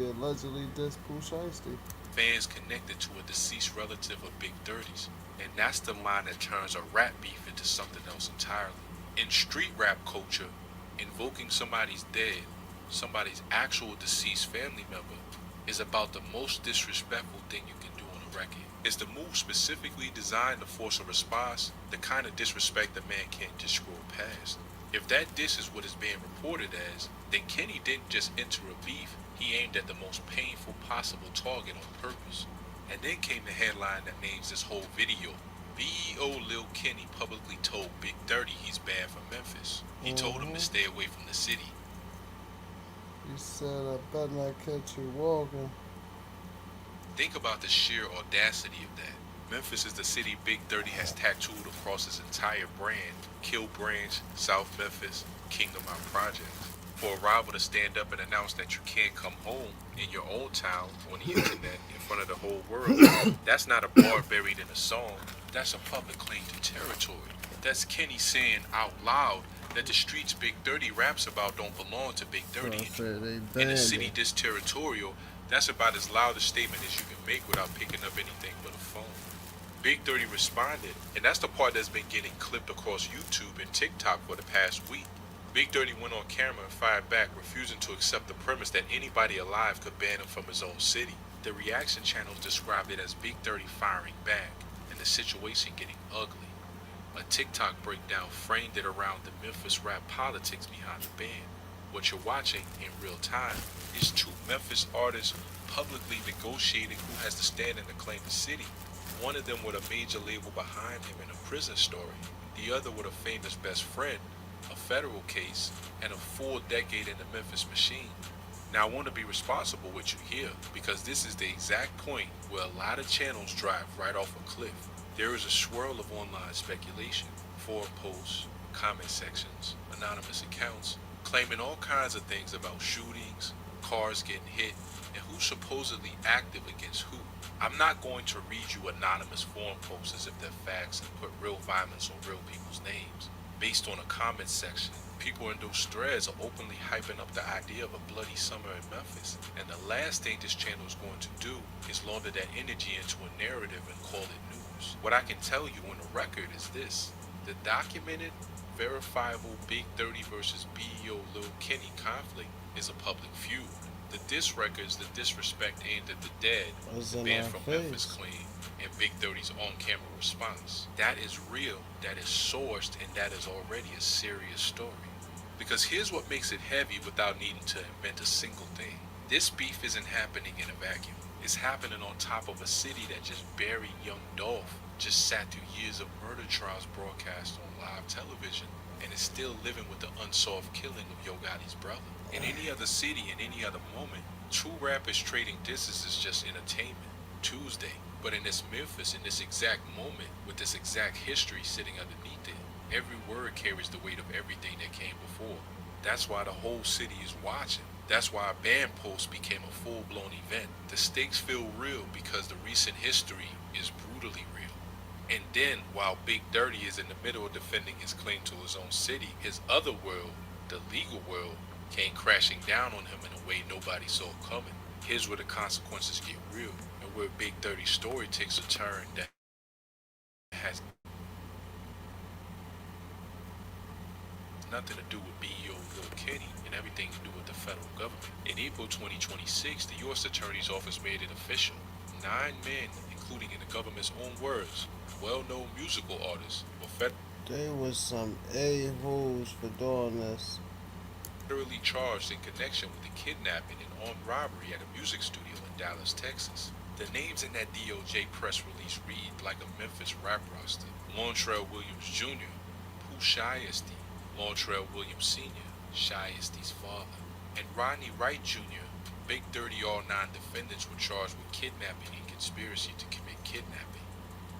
allegedly dissed Pooh Shiesty. fans connected to a deceased relative of Big Dirty's. And that's the line that turns a rap beef into something else entirely. In street rap culture, invoking somebody's dead, somebody's actual deceased family member, is about the most disrespectful thing you can do on a record. It's the move specifically designed to force a response, the kind of disrespect a man can't just scroll past. If that diss is what is being reported as, then Kenny didn't just enter a beef, he aimed at the most painful possible target on purpose. And then came the headline that names this whole video. BEO Lil Kenny publicly told Big Dirty he's banned from Memphis. He told him to stay away from the city. He said, I better not catch you walking. Think about the sheer audacity of that. Memphis is the city Big Dirty has tattooed across his entire brand. Kill Branch, South Memphis, Kingdom Out Project. For a rival to stand up and announce that you can't come home in your own town on the internet in front of the whole world, that's not a bar buried in a song. That's a public claim to territory. That's Kenny saying out loud that the streets Big Dirty raps about don't belong to Big Dirty anymore. In a city this territorial, that's about as loud a statement as you can make without picking up anything but a phone. Big Dirty responded, and that's the part that's been getting clipped across YouTube and TikTok for the past week. Big Dirty went on camera and fired back, refusing to accept the premise that anybody alive could ban him from his own city. The reaction channels described it as Big Dirty firing back, and the situation getting ugly. A TikTok breakdown framed it around the Memphis rap politics behind the ban. What you're watching in real time is two Memphis artists publicly negotiating who has to stand and claim the city. One of them with a major label behind him in a prison story, the other with a famous best friend, a federal case, and a full decade in the Memphis machine. Now I want to be responsible with you here, because this is the exact point where a lot of channels drive right off a cliff. There is a swirl of online speculation, forum posts, comment sections, anonymous accounts, claiming all kinds of things about shootings, cars getting hit, and who's supposedly active against who. I'm not going to read you anonymous forum posts as if they're facts and put real violence on real people's names. Based on a comment section, people in those threads are openly hyping up the idea of a bloody summer in Memphis. And the last thing this channel is going to do is launder that energy into a narrative and call it news. What I can tell you on the record is this: the documented, verifiable Big Dirty versus BEO Lil Kenny conflict is a public feud. The diss records, the disrespect aimed at the dead, banned from Memphis claim, and Big Dirty's on-camera response. That is real, that is sourced, and that is already a serious story. Because here's what makes it heavy without needing to invent a single thing. This beef isn't happening in a vacuum. It's happening on top of a city that just buried young Dolph, just sat through years of murder trials broadcast on live television, and is still living with the unsolved killing of Yo Gotti's brother. In any other city, in any other moment, true rappers trading disses is just entertainment. Tuesday. But in this Memphis, in this exact moment, with this exact history sitting underneath it, every word carries the weight of everything that came before. That's why the whole city is watching. That's why a ban post became a full-blown event. The stakes feel real because the recent history is brutally real. And then, while Big Dirty is in the middle of defending his claim to his own city, his other world, the legal world, came crashing down on him in a way nobody saw coming. Here's where the consequences get real, and where Big Dirty's story takes a turn that has nothing to do with BEO Lil Kenny and everything to do with the federal government. In April 2026, the U.S. Attorney's Office made it official. 9 men, including in the government's own words, well-known musical artists, were They was some a-holes for doing this. federally charged in connection with the kidnapping and armed robbery at a music studio in Dallas, Texas. The names in that DOJ press release read like a Memphis rap roster: Launtrell Williams Jr., Pooh Shiesty, Launtrell Williams Sr., Shiesty's father, and Rodney Wright Jr. Big Dirty, all 9 defendants were charged with kidnapping and conspiracy to commit kidnapping.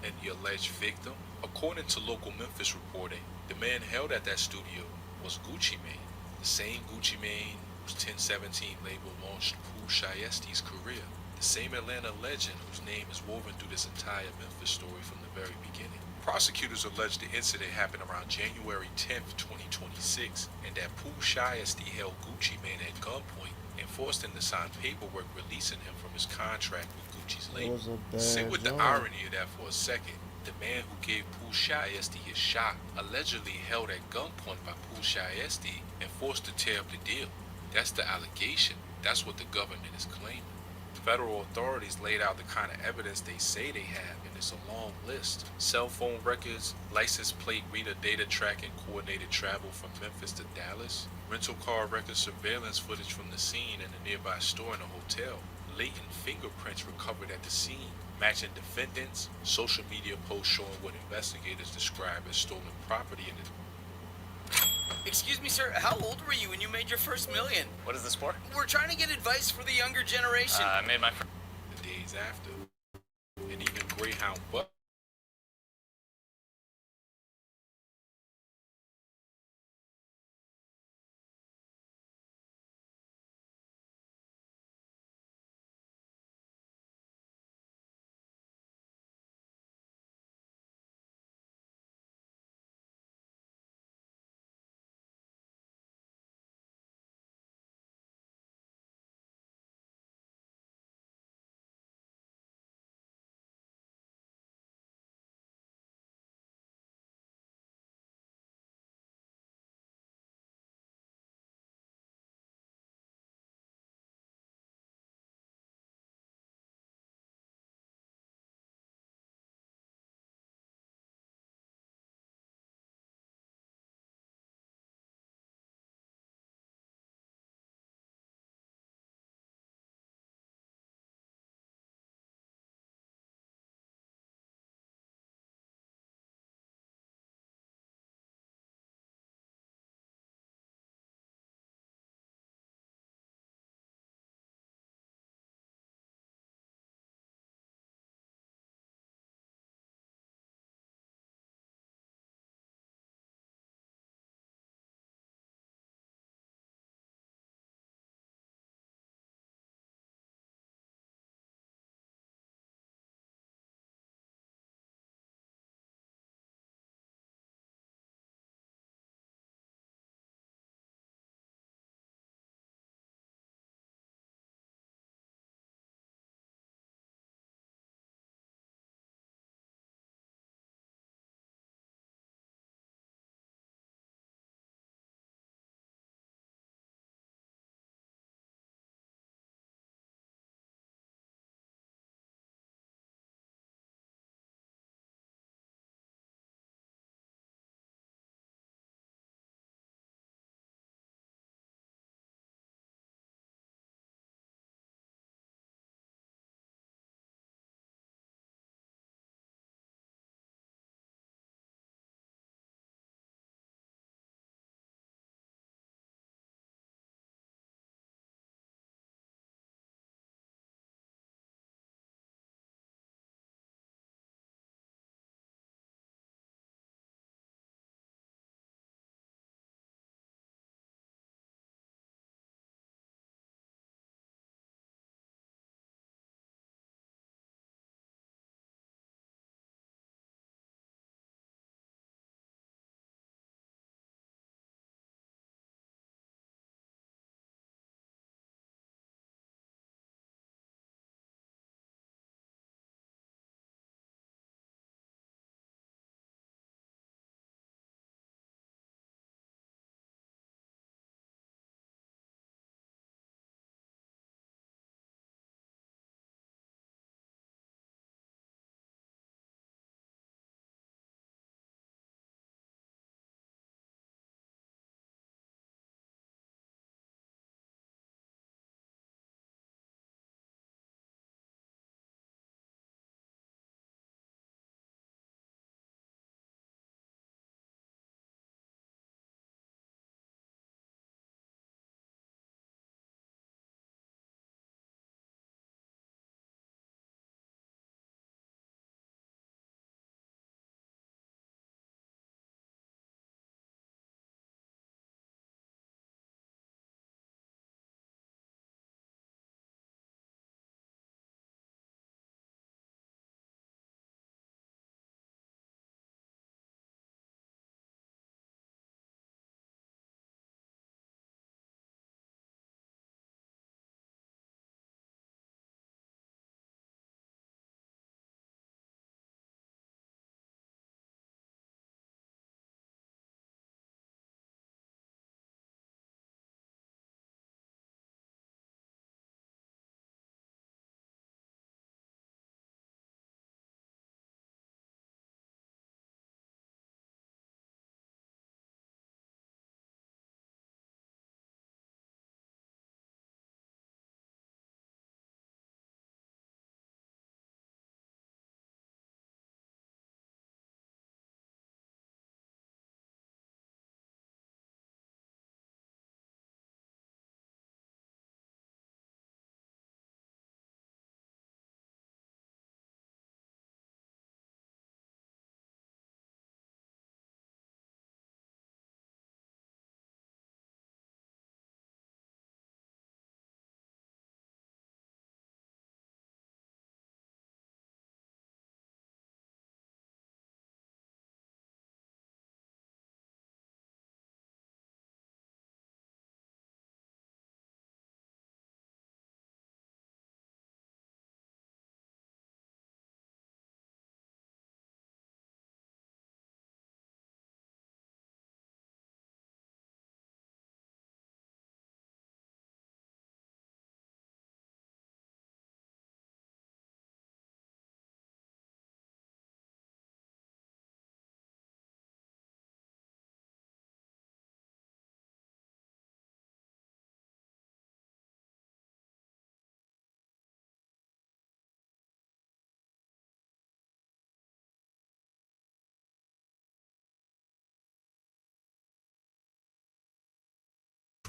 And the alleged victim, According to local Memphis reporting, the man held at that studio was Gucci Mane, the same Gucci Mane whose 1017 label launched Pooh Shiesty's career, the same Atlanta legend whose name is woven through this entire Memphis story from the very beginning. Prosecutors allege the incident happened around January 10th, 2026, and that Pooh Shiesty held Gucci Mane at gunpoint and forced him to sign paperwork releasing him from his contract with Gucci's label. Sit with the irony of that for a second. The man who gave Pooh Shiesty his shot allegedly held at gunpoint by Pooh Shiesty and forced to tear up the deal. That's the allegation. That's what the government is claiming. Federal authorities laid out the kind of evidence they say they have, and it's a long list. Cell phone records, license plate reader data tracking coordinated travel from Memphis to Dallas, rental car records, surveillance footage from the scene and a nearby store and a hotel, latent fingerprints recovered at the scene, matching defendants, social media posts showing what investigators describe as stolen property in the... Excuse me, sir. How old were you when you made your first million? What is this for? We're trying to get advice for the younger generation. I made my... The days after, and even Greyhound Buck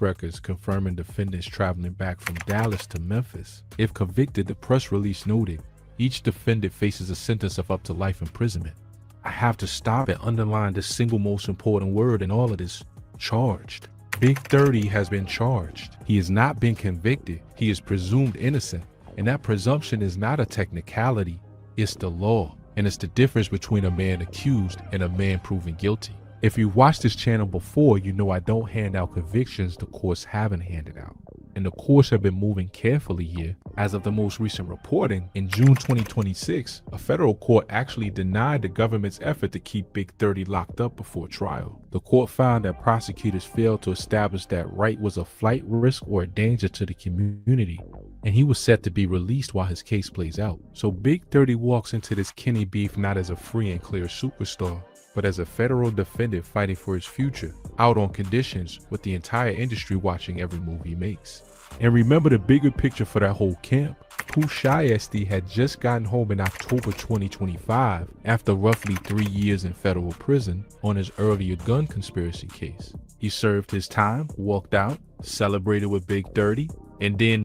records confirming defendants traveling back from Dallas to Memphis. If convicted, the press release noted, each defendant faces a sentence of up to life imprisonment. I have to stop and underline the single most important word in all of this: charged. Big 30 has been charged. He has not been convicted. He is presumed innocent. And that presumption is not a technicality, it's the law. And it's the difference between a man accused and a man proven guilty. If you watched this channel before, you know I don't hand out convictions the courts haven't handed out. And the courts have been moving carefully here. As of the most recent reporting, in June 2026, a federal court actually denied the government's effort to keep Big 30 locked up before trial. The court found that prosecutors failed to establish that Wright was a flight risk or a danger to the community, and he was set to be released while his case plays out. So Big 30 walks into this Kenny beef not as a free and clear superstar, but as a federal defendant fighting for his future, out on conditions with the entire industry watching every move he makes. And remember the bigger picture for that whole camp. Pooh Shiesty had just gotten home in October 2025 after roughly 3 years in federal prison on his earlier gun conspiracy case. He served his time, walked out, celebrated with Big 30, and then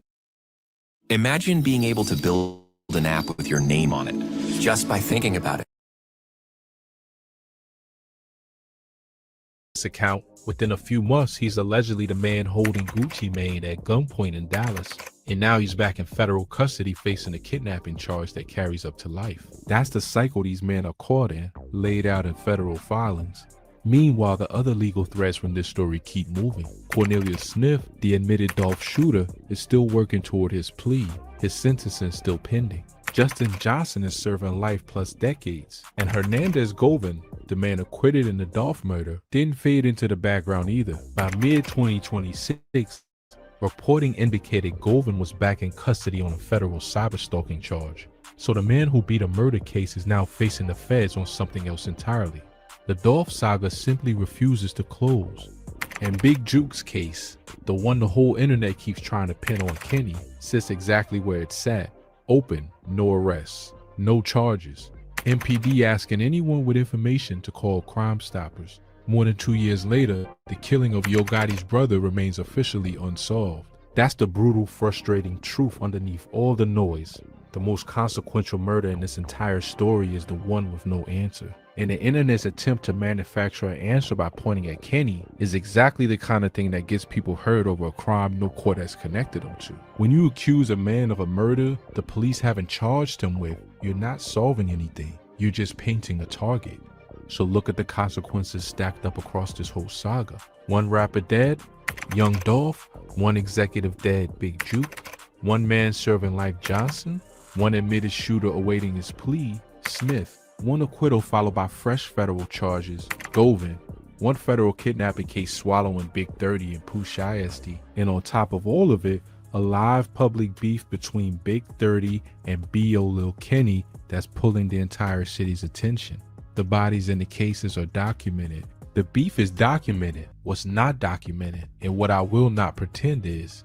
Imagine being able to build an app with your name on it, just by thinking about it. this account, within a few months, he's allegedly the man holding Gucci Mane at gunpoint in Dallas. And now he's back in federal custody facing a kidnapping charge that carries up to life. That's the cycle these men are caught in, laid out in federal filings. Meanwhile, the other legal threads from this story keep moving. Cornelius Smith, the admitted Dolph shooter, is still working toward his plea. His sentencing is still pending. Justin Johnson is serving life plus decades. And Hernandez Govan, the man acquitted in the Dolph murder, didn't fade into the background either. By mid-2026, reporting indicated Govan was back in custody on a federal cyberstalking charge. So the man who beat a murder case is now facing the feds on something else entirely. The Dolph saga simply refuses to close. And Big Juke's case, the one the whole internet keeps trying to pin on Kenny, sits exactly where it sat. Open, no arrests, no charges. MPD asking anyone with information to call Crime Stoppers. More than 2 years later, the killing of Yo Gotti's brother remains officially unsolved. That's the brutal, frustrating truth underneath all the noise. The most consequential murder in this entire story is the one with no answer. And the internet's attempt to manufacture an answer by pointing at Kenny is exactly the kind of thing that gets people hurt over a crime no court has connected them to. When you accuse a man of a murder the police haven't charged him with, you're not solving anything. You're just painting a target. So look at the consequences stacked up across this whole saga. One rapper dead, Young Dolph. One executive dead, Big Juke. One man serving life, Johnson. One admitted shooter awaiting his plea, Smith. One acquittal followed by fresh federal charges, Govan. One federal kidnapping case swallowing Big 30 and Pooh Shiesty. And on top of all of it, a live public beef between Big 30 and B.O. Lil Kenny that's pulling the entire city's attention. The bodies in the cases are documented. The beef is documented. What's not documented, and what I will not pretend is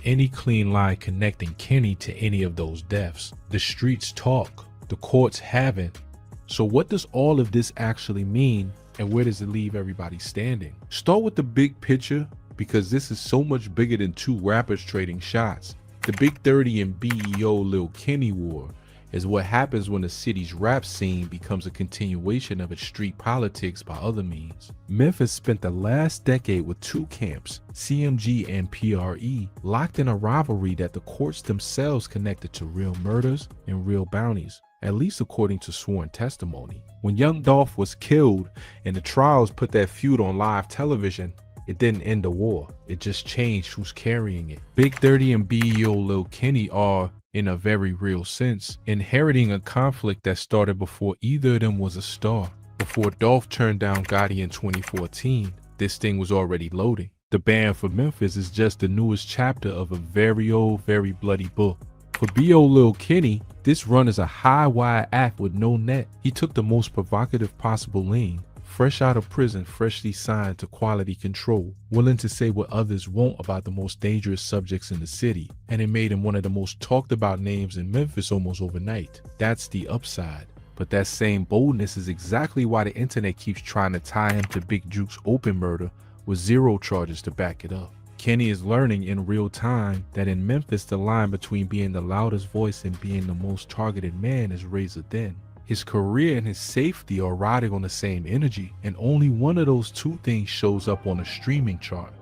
any clean line connecting Kenny to any of those deaths. The streets talk, the courts haven't. So what does all of this actually mean, and where does it leave everybody standing? Start with the big picture, because this is so much bigger than two rappers trading shots. The Big 30 and B.O. Lil Kenny war is what happens when the city's rap scene becomes a continuation of its street politics by other means. Memphis spent the last decade with two camps, CMG and PRE, locked in a rivalry that the courts themselves connected to real murders and real bounties, at least according to sworn testimony. When Young Dolph was killed and the trials put that feud on live television, it didn't end the war, it just changed who's carrying it. Big 30 and B.O. Lil Kenny are, in a very real sense, inheriting a conflict that started before either of them was a star. Before Dolph turned down Gotti in 2014, this thing was already loading. The Band for Memphis is just the newest chapter of a very old, very bloody book. For B.O. Lil Kenny, this run is a high-wire act with no net. He took the most provocative possible lane, fresh out of prison, freshly signed to quality control, willing to say what others won't about the most dangerous subjects in the city, and it made him one of the most talked about names in Memphis almost overnight. That's the upside. But that same boldness is exactly why the internet keeps trying to tie him to Big Juke's open murder with zero charges to back it up. Kenny is learning in real time that in Memphis, the line between being the loudest voice and being the most targeted man is razor thin. His career and his safety are riding on the same energy, and only one of those two things shows up on a streaming chart.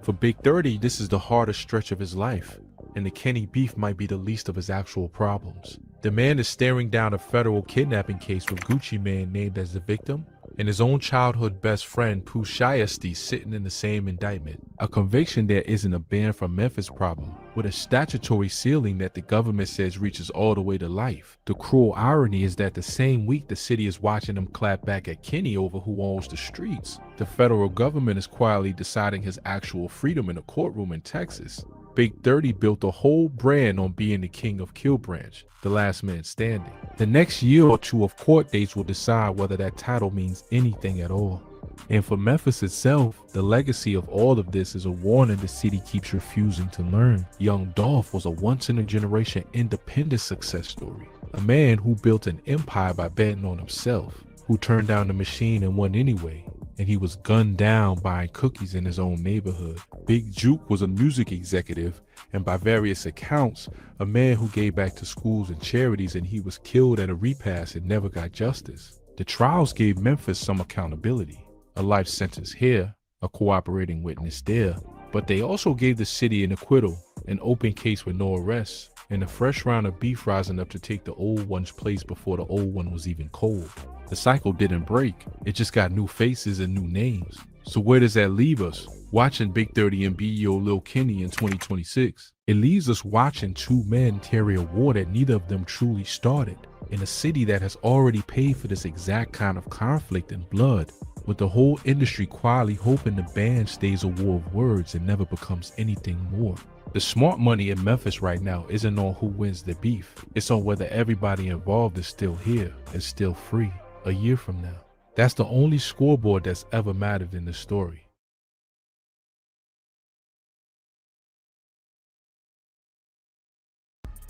For Big 30, this is the hardest stretch of his life, and the Kenny beef might be the least of his actual problems. The man is staring down a federal kidnapping case with Gucci Mane named as the victim, and his own childhood best friend Pooh Shiesty sitting in the same indictment. A conviction that isn't a ban from Memphis problem, with a statutory ceiling that the government says reaches all the way to life. The cruel irony is that the same week the city is watching him clap back at Kenny over who owns the streets, the federal government is quietly deciding his actual freedom in a courtroom in Texas. Big 30 built a whole brand on being the king of Kill Branch, the last man standing. The next year or two of court dates will decide whether that title means anything at all. And for Memphis itself, the legacy of all of this is a warning the city keeps refusing to learn. Young Dolph was a once-in-a-generation independent success story. A man who built an empire by betting on himself, who turned down the machine and won anyway. And he was gunned down buying cookies in his own neighborhood. Big Juke was a music executive, and by various accounts, a man who gave back to schools and charities, and he was killed at a repast and never got justice. The trials gave Memphis some accountability, a life sentence here, a cooperating witness there, but they also gave the city an acquittal, an open case with no arrests, and a fresh round of beef rising up to take the old one's place before the old one was even cold. The cycle didn't break, it just got new faces and new names. So where does that leave us? Watching Big 30 and B.E.O. Lil Kenny in 2026. It leaves us watching two men carry a war that neither of them truly started, in a city that has already paid for this exact kind of conflict and blood, with the whole industry quietly hoping the band stays a war of words and never becomes anything more. The smart money in Memphis right now isn't on who wins the beef, it's on whether everybody involved is still here and still free a year from now. That's the only scoreboard that's ever mattered in the story.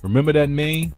Remember that name?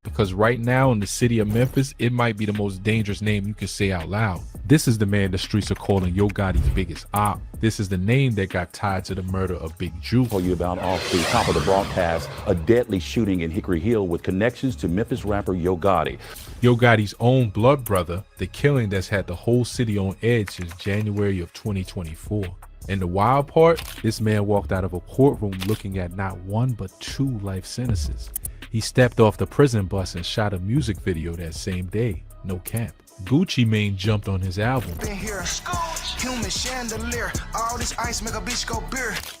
Because right now in the city of Memphis, it might be the most dangerous name you can say out loud. This is the man the streets are calling Yo Gotti's biggest op. This is the name that got tied to the murder of Big Juke. Told you about off the top of the broadcast, a deadly shooting in Hickory Hill with connections to Memphis rapper Yo Gotti. Yo Gotti's own blood brother, the killing that's had the whole city on edge since January of 2024. And the wild part, this man walked out of a courtroom looking at not one but two life sentences. He stepped off the prison bus and shot a music video that same day, no cap. Gucci Mane jumped on his album.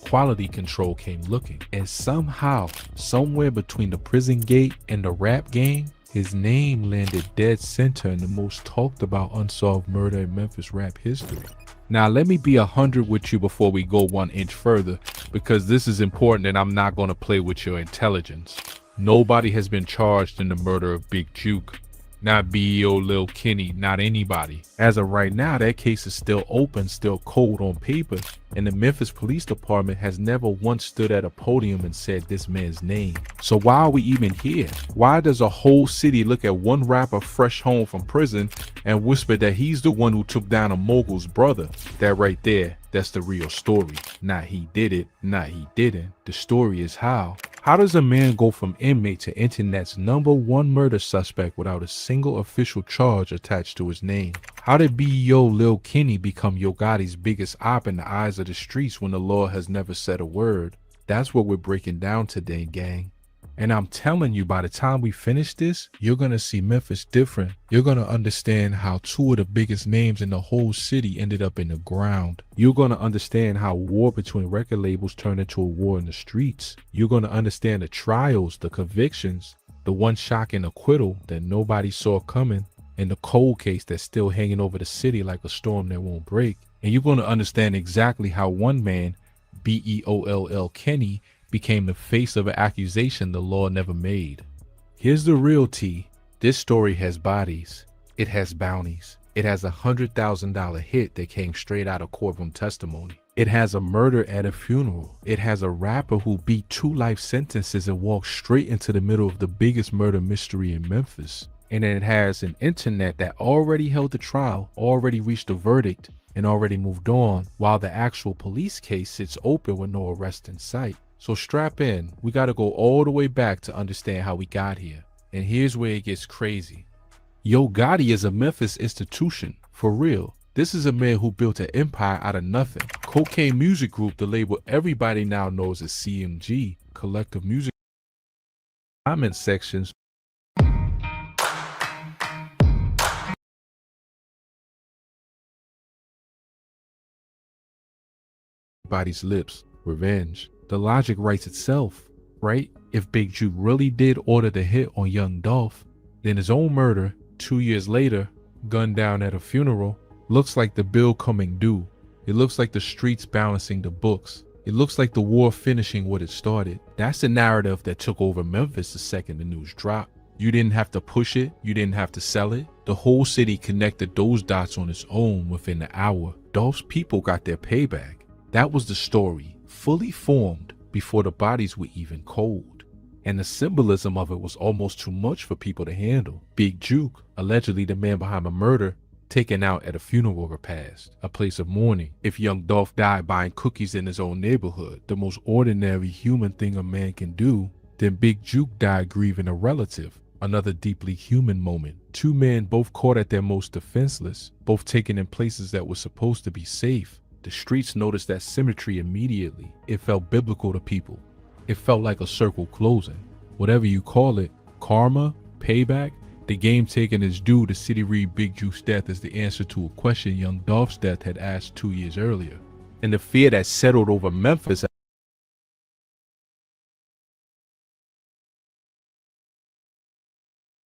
Quality control came looking, and somehow, somewhere between the prison gate and the rap game, his name landed dead center in the most talked about unsolved murder in Memphis rap history. Now let me be 100 with you before we go 1 inch further, because this is important and I'm not going to play with your intelligence. Nobody has been charged in the murder of Big Juke. Not B.E.O. Lil Kenny, not anybody. As of right now, that case is still open, still cold on paper, and the Memphis Police Department has never once stood at a podium and said this man's name. So why are we even here? Why does a whole city look at one rapper fresh home from prison and whisper that he's the one who took down a mogul's brother? That right there, that's the real story. Not he did it, not he didn't. The story is how. How does a man go from inmate to internet's #1 murder suspect without a single official charge attached to his name? How did B.E.O. Lil Kenny become Yo Gotti's biggest op in the eyes of the streets when the law has never said a word? That's what we're breaking down today, gang. And I'm telling you, by the time we finish this, you're going to see Memphis different. You're going to understand how two of the biggest names in the whole city ended up in the ground. You're going to understand how war between record labels turned into a war in the streets. You're going to understand the trials, the convictions, the one shocking acquittal that nobody saw coming, and the cold case that's still hanging over the city like a storm that won't break. And you're going to understand exactly how one man, B.E.O.L.L. Kenny, became the face of an accusation the law never made. Here's the real tea. This story has bodies. It has bounties. It has a $100,000 hit that came straight out of courtroom testimony. It has a murder at a funeral. It has a rapper who beat 2 life sentences and walked straight into the middle of the biggest murder mystery in Memphis. And it has an internet that already held the trial, already reached a verdict, and already moved on, while the actual police case sits open with no arrest in sight. So strap in, we gotta go all the way back to understand how we got here. And here's where it gets crazy. Yo Gotti is a Memphis institution, for real. This is a man who built an empire out of nothing. Cocaine Music Group, the label everybody now knows as CMG, Collective Music. Comment sections. Everybody's lips. Revenge. The logic writes itself, right? If Big Juke really did order the hit on Young Dolph, then his own murder, 2 years later, gunned down at a funeral, looks like the bill coming due. It looks like the streets balancing the books. It looks like the war finishing what it started. That's the narrative that took over Memphis the second the news dropped. You didn't have to push it. You didn't have to sell it. The whole city connected those dots on its own within the hour. Dolph's people got their payback. That was the story, fully formed before the bodies were even cold. And the symbolism of it was almost too much for people to handle. Big Juke, allegedly the man behind the murder, taken out at a funeral repast, a place of mourning. If Young Dolph died buying cookies in his own neighborhood, the most ordinary human thing a man can do, then Big Juke died grieving a relative, another deeply human moment. Two men both caught at their most defenseless, both taken in places that were supposed to be safe. The streets noticed that symmetry immediately. It felt biblical to people. It felt like a circle closing. Whatever you call it, karma, payback, the game taking its due, the city read Big Juke's death as the answer to a question Young Dolph's death had asked 2 years earlier. And the fear that settled over Memphis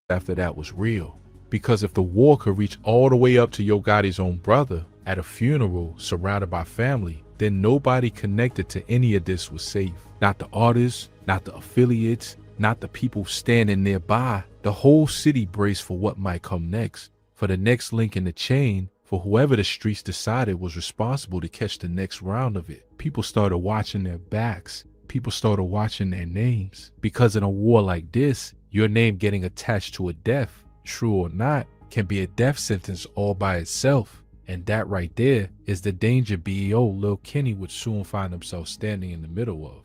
after that was real. Because if the war could reach all the way up to Yo Gotti's own brother at a funeral surrounded by family, then nobody connected to any of this was safe. Not the artists, not the affiliates, not the people standing nearby. The whole city braced for what might come next, for the next link in the chain, for whoever the streets decided was responsible to catch the next round of it. People started watching their backs. People started watching their names. Because in a war like this, your name getting attached to a death, true or not, can be a death sentence all by itself. And that right there is the danger BEO Lil Kenny would soon find himself standing in the middle of.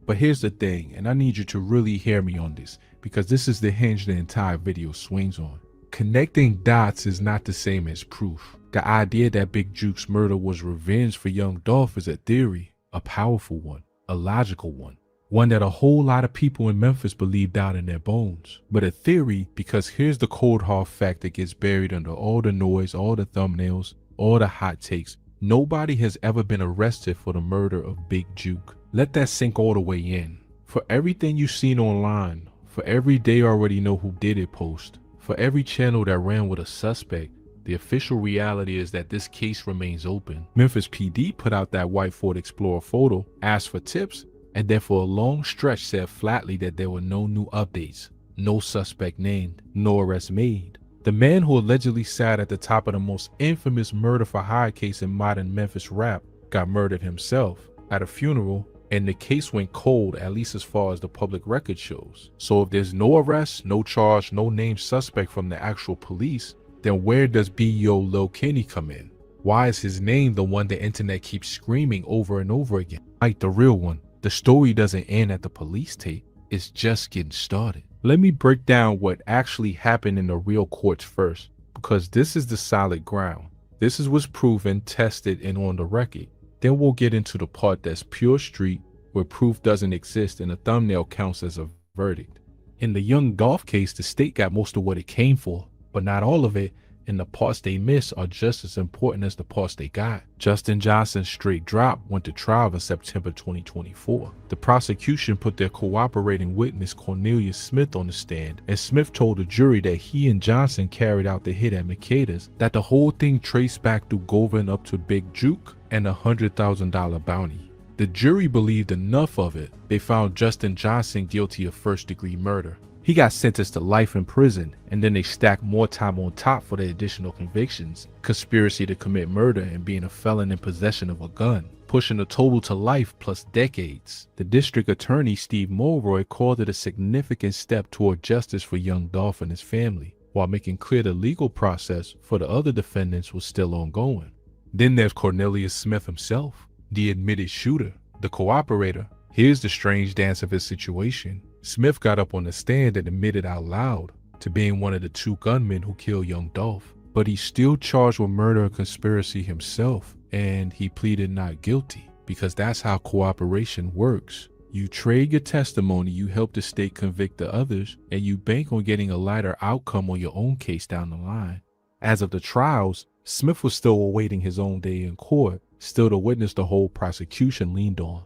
But here's the thing, and I need you to really hear me on this, because this is the hinge the entire video swings on. Connecting dots is not the same as proof. The idea that Big Juke's murder was revenge for Young Dolph is a theory, a powerful one, a logical one that a whole lot of people in Memphis believe down in their bones. But a theory because here's the cold hard fact that gets buried under all the noise, all the thumbnails, all the hot takes. Nobody has ever been arrested for the murder of Big Juke. Let that sink all the way in. For everything you've seen online, for every "they already know who did it" post, for every channel that ran with a suspect, the official reality is that this case remains open. Memphis PD put out that white Ford Explorer photo, asked for tips, and then for a long stretch said flatly that there were no new updates, no suspect named, no arrest made. The man who allegedly sat at the top of the most infamous murder for hire case in modern Memphis rap got murdered himself at a funeral, and the case went cold, at least as far as the public record shows. So if there's no arrest, no charge, no named suspect from the actual police, then where does BEO Lil Kenny come in? Why is his name the one the internet keeps screaming over and over again? Like the real one. The story doesn't end at the police tape. It's just getting started. Let me break down what actually happened in the real courts first, because this is the solid ground. This is what's proven, tested, and on the record. Then we'll get into the part that's pure street, where proof doesn't exist and the thumbnail counts as a verdict. In the Young Dolph case, the state got most of what it came for, but not all of it, and the parts they missed are just as important as the parts they got. Justin Johnson's straight drop went to trial in September 2024. The prosecution put their cooperating witness Cornelius Smith on the stand, and Smith told the jury that he and Johnson carried out the hit at Makeda's, that the whole thing traced back through Govan up to Big Juke and a $100,000 bounty. The jury believed enough of it. They found Justin Johnson guilty of first-degree murder. He got sentenced to life in prison, and then they stacked more time on top for the additional convictions: conspiracy to commit murder and being a felon in possession of a gun, pushing the total to life plus decades. The district attorney Steve Mulroy called it a significant step toward justice for Young Dolph and his family, while making clear the legal process for the other defendants was still ongoing. Then there's Cornelius Smith himself, the admitted shooter, the cooperator. Here's the strange dance of his situation. Smith got up on the stand and admitted out loud to being one of the 2 gunmen who killed young Dolph, but he's still charged with murder and conspiracy himself, and he pleaded not guilty because that's how cooperation works. You trade your testimony, you help the state convict the others, and you bank on getting a lighter outcome on your own case down the line. As of the trials, Smith was still awaiting his own day in court, still the witness the whole prosecution leaned on.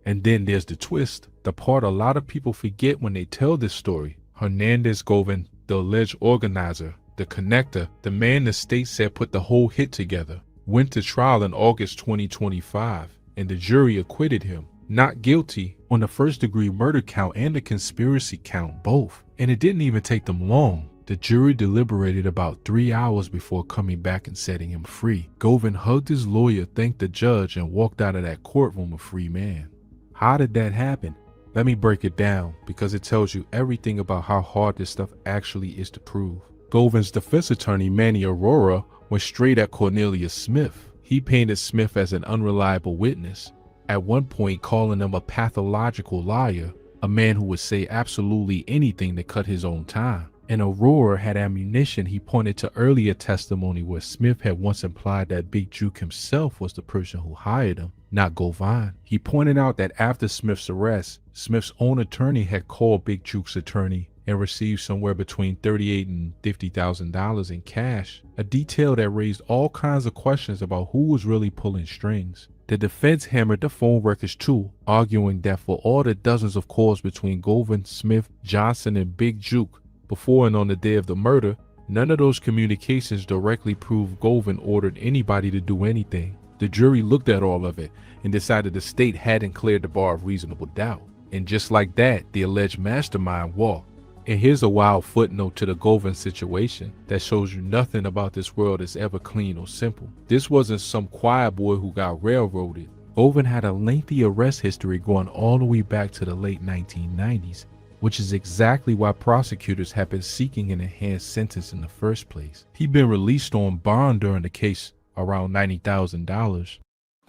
And then there's the twist, the part a lot of people forget when they tell this story. Hernandez Govan, the alleged organizer, the connector, the man the state said put the whole hit together, went to trial in August 2025, and the jury acquitted him. Not guilty on the first-degree murder count and the conspiracy count both. And it didn't even take them long. The jury deliberated about 3 hours before coming back and setting him free. Govan hugged his lawyer, thanked the judge, and walked out of that courtroom a free man. How did that happen? Let me break it down because it tells you everything about how hard this stuff actually is to prove. Govan's defense attorney, Manny Aurora, went straight at Cornelius Smith. He painted Smith as an unreliable witness, at one point calling him a pathological liar, a man who would say absolutely anything to cut his own time. And Aurora had ammunition. He pointed to earlier testimony where Smith had once implied that Big Juke himself was the person who hired him, not Govan. He pointed out that after Smith's arrest, Smith's own attorney had called Big Juke's attorney and received somewhere between $38,000 and $50,000 in cash, a detail that raised all kinds of questions about who was really pulling strings. The defense hammered the phone records too, arguing that for all the dozens of calls between Govan, Smith, Johnson, and Big Juke before and on the day of the murder, none of those communications directly proved Govan ordered anybody to do anything. The jury looked at all of it and decided the state hadn't cleared the bar of reasonable doubt. And just like that, the alleged mastermind walked. And here's a wild footnote to the Govan situation that shows you nothing about this world is ever clean or simple. This wasn't some choir boy who got railroaded. Govan had a lengthy arrest history going all the way back to the late 1990s, which is exactly why prosecutors have been seeking an enhanced sentence in the first place. He'd been released on bond during the case, around $90,000.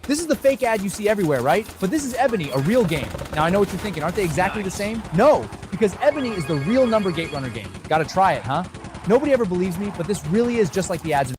This is the fake ad you see everywhere, right? But this is Ebony, a real game. Now I know what you're thinking, aren't they exactly the same? No, because Ebony is the real number gate runner game. Gotta try it, huh? Nobody ever believes me, but this really is just like the ads.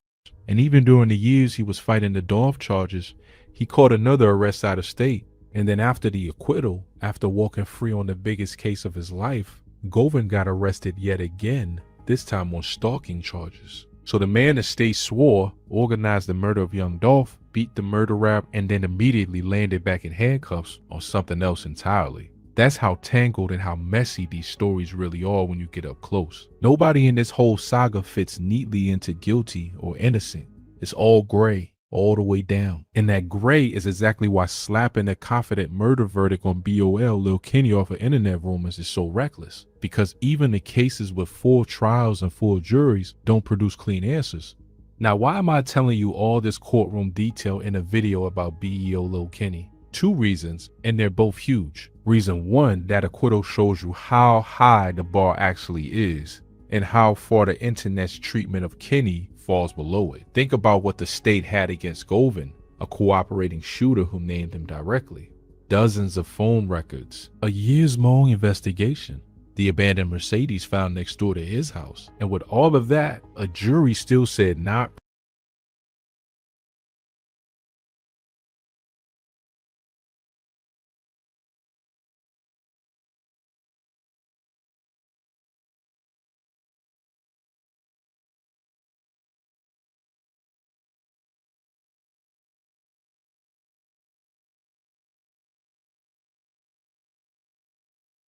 And even during the years he was fighting the Dolph charges, he caught another arrest out of state. And then after the acquittal, after walking free on the biggest case of his life, Govan got arrested yet again, this time on stalking charges. So the man the state swore organized the murder of young Dolph, beat the murder rap, and then immediately landed back in handcuffs on something else entirely. That's how tangled and how messy these stories really are when you get up close. Nobody in this whole saga fits neatly into guilty or innocent. It's all gray, all the way down. And that gray is exactly why slapping a confident murder verdict on BOL Lil Kenny off of internet rumors is so reckless. Because even the cases with full trials and full juries don't produce clean answers. Now, why am I telling you all this courtroom detail in a video about BEO Lil Kenny? 2 reasons, and they're both huge. Reason 1, that acquittal shows you how high the bar actually is, and how far the internet's treatment of Kenny falls below it. Think about what the state had against Govan, a cooperating shooter who named him directly. Dozens of phone records, a years-long investigation, the abandoned Mercedes found next door to his house. And with all of that, a jury still said not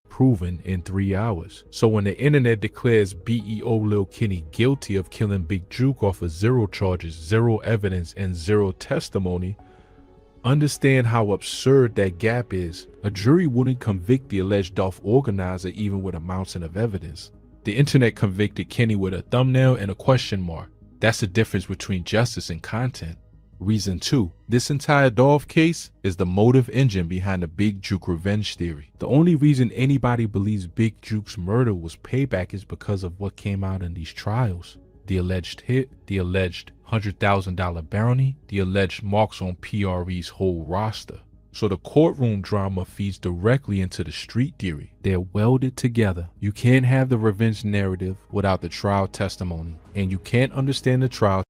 proven in 3 hours. So when the internet declares BEO Lil Kenny guilty of killing Big Juke off of 0 charges, 0 evidence, and 0 testimony, understand how absurd that gap is. A jury wouldn't convict the alleged Dolph organizer even with a mountain of evidence. The internet convicted Kenny with a thumbnail and a question mark. That's the difference between justice and content. Reason 2, this entire Dolph case is the motive engine behind the Big Juke revenge theory. The only reason anybody believes Big Juke's murder was payback is because of what came out in these trials. The alleged hit, the alleged $100,000 bounty, the alleged marks on PRE's whole roster. So the courtroom drama feeds directly into the street theory. They're welded together. You can't have the revenge narrative without the trial testimony, and you can't understand the trial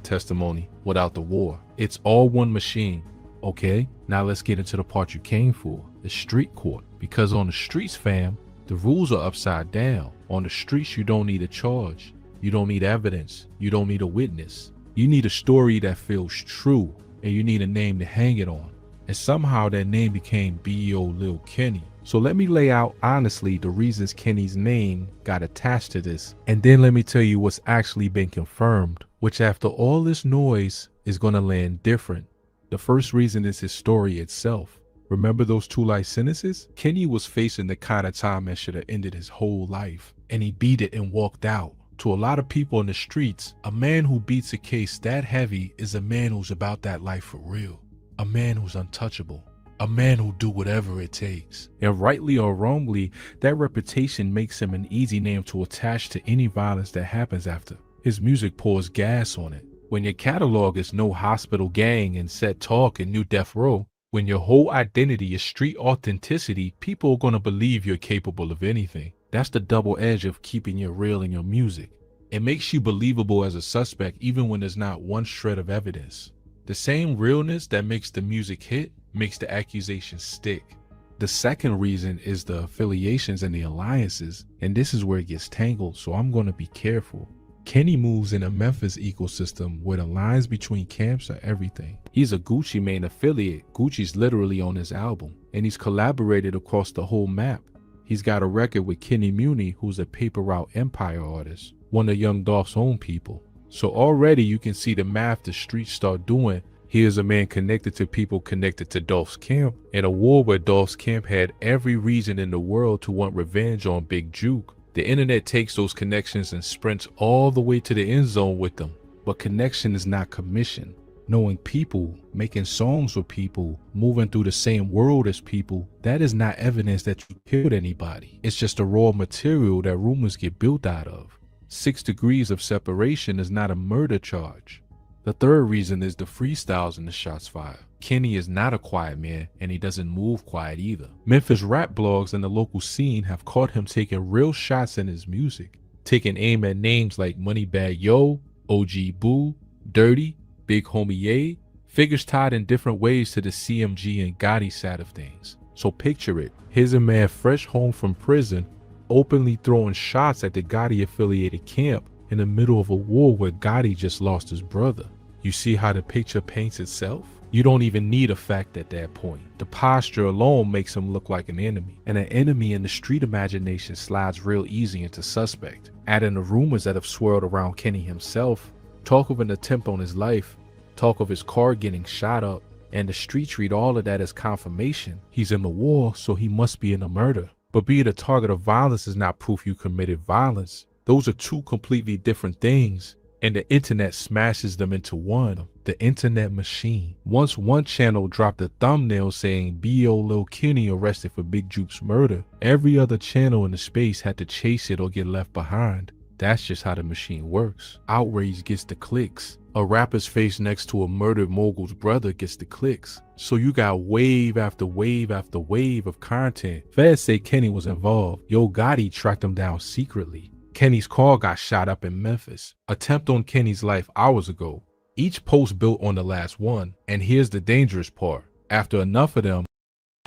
testimony without the war. It's all one machine. Okay, now let's get into the part you came for, the street court. Because on the streets, fam, the rules are upside down. On the streets, you don't need a charge. You don't need evidence. You don't need a witness. You need a story that feels true, and you need a name to hang it on. And somehow that name became B.O. Lil Kenny. So let me lay out honestly the reasons Kenny's name got attached to this, and then let me tell you what's actually been confirmed, which after all this noise is gonna land different. The first reason is his story itself. Remember those 2 life sentences? Kenny was facing the kind of time that should have ended his whole life, and he beat it and walked out. To a lot of people in the streets, a man who beats a case that heavy is a man who's about that life for real. A man who's untouchable. A man who'll do whatever it takes. And rightly or wrongly, that reputation makes him an easy name to attach to any violence that happens after. His music pours gas on it. When your catalog is No Hospital Gang and Set Talk and New Death Row, when your whole identity is street authenticity, people are gonna believe you're capable of anything. That's the double edge of keeping it real in your music. It makes you believable as a suspect even when there's not one shred of evidence. The same realness that makes the music hit makes the accusation stick. The second reason is the affiliations and the alliances, and this is where it gets tangled, so I'm gonna be careful. Kenny moves in a Memphis ecosystem where the lines between camps are everything. He's a Gucci Mane affiliate. Gucci's literally on his album, and he's collaborated across the whole map. He's got a record with Kenny Muni, who's a Paper Route Empire artist, one of Young Dolph's own people. So already you can see the math the streets start doing. Here's a man connected to people connected to Dolph's camp, in a war where Dolph's camp had every reason in the world to want revenge on Big Juke. The internet takes those connections and sprints all the way to the end zone with them. But connection is not commission. Knowing people, making songs with people, moving through the same world as people, that is not evidence that you killed anybody. It's just a raw material that rumors get built out of. 6 degrees of separation is not a murder charge. The third reason is the freestyles and the shots fired. Kenny is not a quiet man, and he doesn't move quiet either. Memphis rap blogs and the local scene have caught him taking real shots in his music, taking aim at names like Moneybag Yo, OG Boo, Dirty, Big Homie Ye, figures tied in different ways to the CMG and Gotti side of things. So picture it, here's a man fresh home from prison, openly throwing shots at the Gotti affiliated camp in the middle of a war where Gotti just lost his brother. You see how the picture paints itself? You don't even need a fact at that point. The posture alone makes him look like an enemy, and an enemy in the street imagination slides real easy into suspect. Add in the rumors that have swirled around Kenny himself, talk of an attempt on his life, talk of his car getting shot up, and the streets read all of that as confirmation. He's in the war, so he must be in a murder. But being a target of violence is not proof you committed violence. Those are 2 completely different things, and the internet smashes them into one. The internet machine. Once one channel dropped a thumbnail saying B.O. Lil Kenny arrested for Big Juke's murder, every other channel in the space had to chase it or get left behind. That's just how the machine works. Outrage gets the clicks. A rapper's face next to a murdered mogul's brother gets the clicks. So you got wave after wave after wave of content. Feds say Kenny was involved. Yo Gotti tracked him down secretly. Kenny's car got shot up in Memphis. Attempt on Kenny's life hours ago. Each post built on the last one. And here's the dangerous part. After enough of them,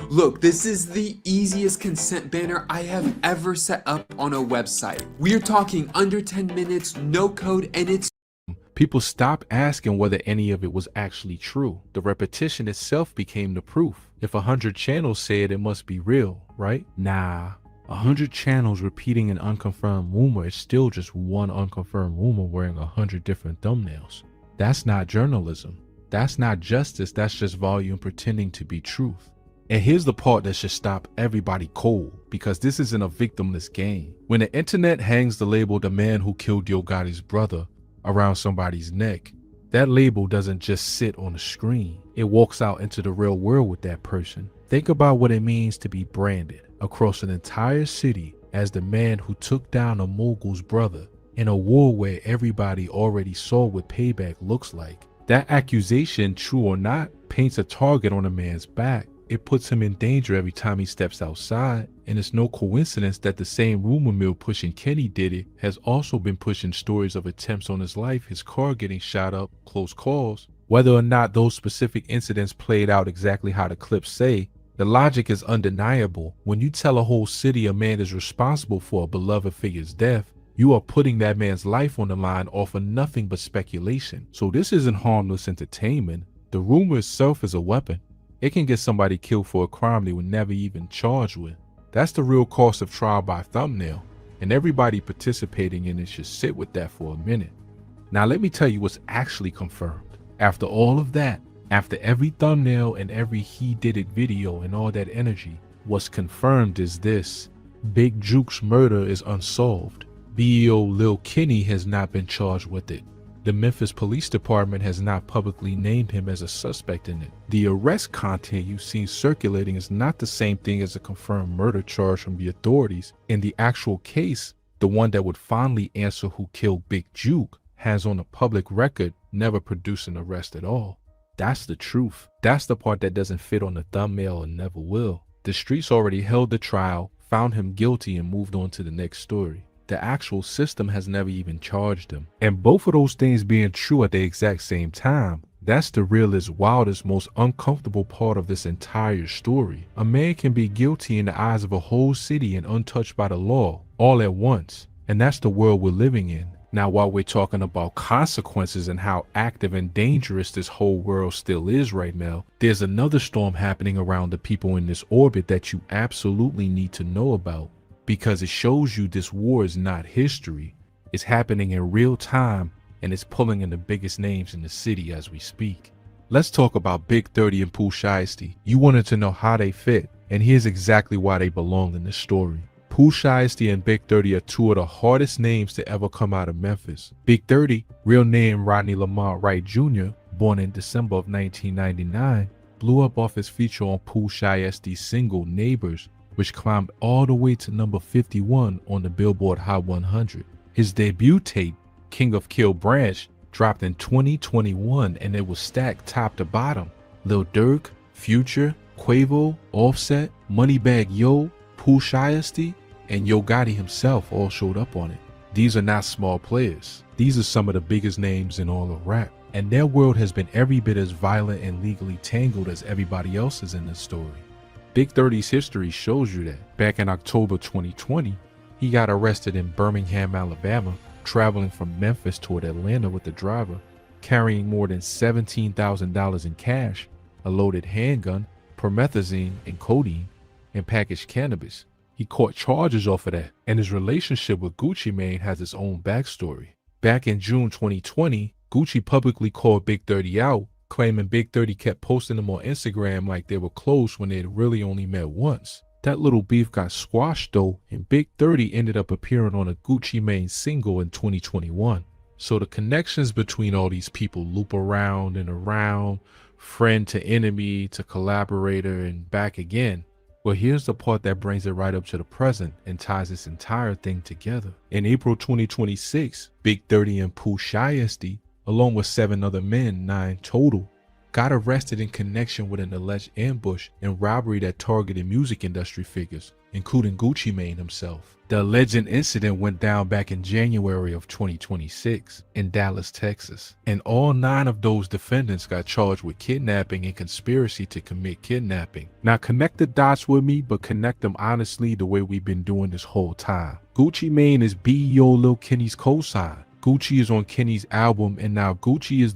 look, this is the easiest consent banner I have ever set up on a website. We're talking under 10 minutes, no code, and it's people stopped asking whether any of it was actually true. The repetition itself became the proof. If 100 channels said it must be real, right? Nah. 100 channels repeating an unconfirmed rumor is still just one unconfirmed rumor wearing 100 different thumbnails. That's not journalism. That's not justice. That's just volume pretending to be truth. And here's the part that should stop everybody cold, because this isn't a victimless game. When the internet hangs the label "the man who killed Yo Gotti's brother" around somebody's neck, That label doesn't just sit on the screen. It walks out into the real world with that person. Think about what it means to be branded across an entire city as the man who took down a mogul's brother in a war where everybody already saw what payback looks like. That accusation, true or not, paints a target on a man's back. It puts him in danger every time he steps outside, and it's no coincidence that the same rumor mill pushing Kenny did it has also been pushing stories of attempts on his life, his car getting shot up, close calls. Whether or not those specific incidents played out exactly how the clips say, the logic is undeniable. When you tell a whole city a man is responsible for a beloved figure's death, you are putting that man's life on the line off of nothing but speculation. So this isn't harmless entertainment. The rumor itself is a weapon. It can get somebody killed for a crime they were never even charged with. That's the real cost of trial by thumbnail, and everybody participating in it should sit with that for a minute. Now let me tell you what's actually confirmed. After all of that, after every thumbnail and every he did it video and all that energy, what's confirmed is this: Big Juke's murder is unsolved. BEO Lil Kenny has not been charged with it. The Memphis Police Department has not publicly named him as a suspect in it. The arrest content you've seen circulating is not the same thing as a confirmed murder charge from the authorities. In the actual case, the one that would finally answer who killed Big Juke has on a public record never produced an arrest at all. That's the truth. That's the part that doesn't fit on the thumbnail and never will. The streets already held the trial, found him guilty, and moved on to the next story. The actual system has never even charged him. And both of those things being true at the exact same time, that's the realest, wildest, most uncomfortable part of this entire story. A man can be guilty in the eyes of a whole city and untouched by the law, all at once. And that's the world we're living in. Now, while we're talking about consequences and how active and dangerous this whole world still is right now, there's another storm happening around the people in this orbit that you absolutely need to know about, because it shows you this war is not history. It's happening in real time, and it's pulling in the biggest names in the city as we speak. Let's talk about Big 30 and Pooh Shiesty. You wanted to know how they fit, and here's exactly why they belong in this story. Pooh Shiesty and Big 30 are two of the hardest names to ever come out of Memphis. Big 30, real name Rodney Lamont Wright Jr., born in December of 1999, blew up off his feature on Pooh Shiesty's single Neighbors, which climbed all the way to number 51 on the Billboard Hot 100. His debut tape, King of Kill Branch, dropped in 2021, and it was stacked top to bottom. Lil Durk, Future, Quavo, Offset, Moneybagg Yo, Pooh Shiesty, and Yo Gotti himself all showed up on it. These are not small players. These are some of the biggest names in all of rap, and their world has been every bit as violent and legally tangled as everybody else's in this story. Big 30's history shows you that. Back in October 2020, he got arrested in Birmingham, Alabama, traveling from Memphis toward Atlanta with the driver, carrying more than $17,000 in cash, a loaded handgun, promethazine and codeine, and packaged cannabis. He caught charges off of that, and his relationship with Gucci Mane has its own backstory. Back in June 2020, Gucci publicly called Big 30 out, claiming Big 30 kept posting them on Instagram like they were close when they had really only met once. That little beef got squashed though, and Big 30 ended up appearing on a Gucci Mane single in 2021. So the connections between all these people loop around and around, friend to enemy to collaborator and back again. Well, here's the part that brings it right up to the present and ties this entire thing together. In April 2026, Big 30 and Pooh Shiesty, along with 7 other men, 9 total, got arrested in connection with an alleged ambush and robbery that targeted music industry figures, including Gucci Mane himself. The alleged incident went down back in January of 2026 in Dallas, Texas, and all 9 of those defendants got charged with kidnapping and conspiracy to commit kidnapping. Now connect the dots with me, but connect them honestly the way we've been doing this whole time. Gucci Mane is BEO Lil Kenny's cosign. Gucci is on Kenny's album, and now Gucci is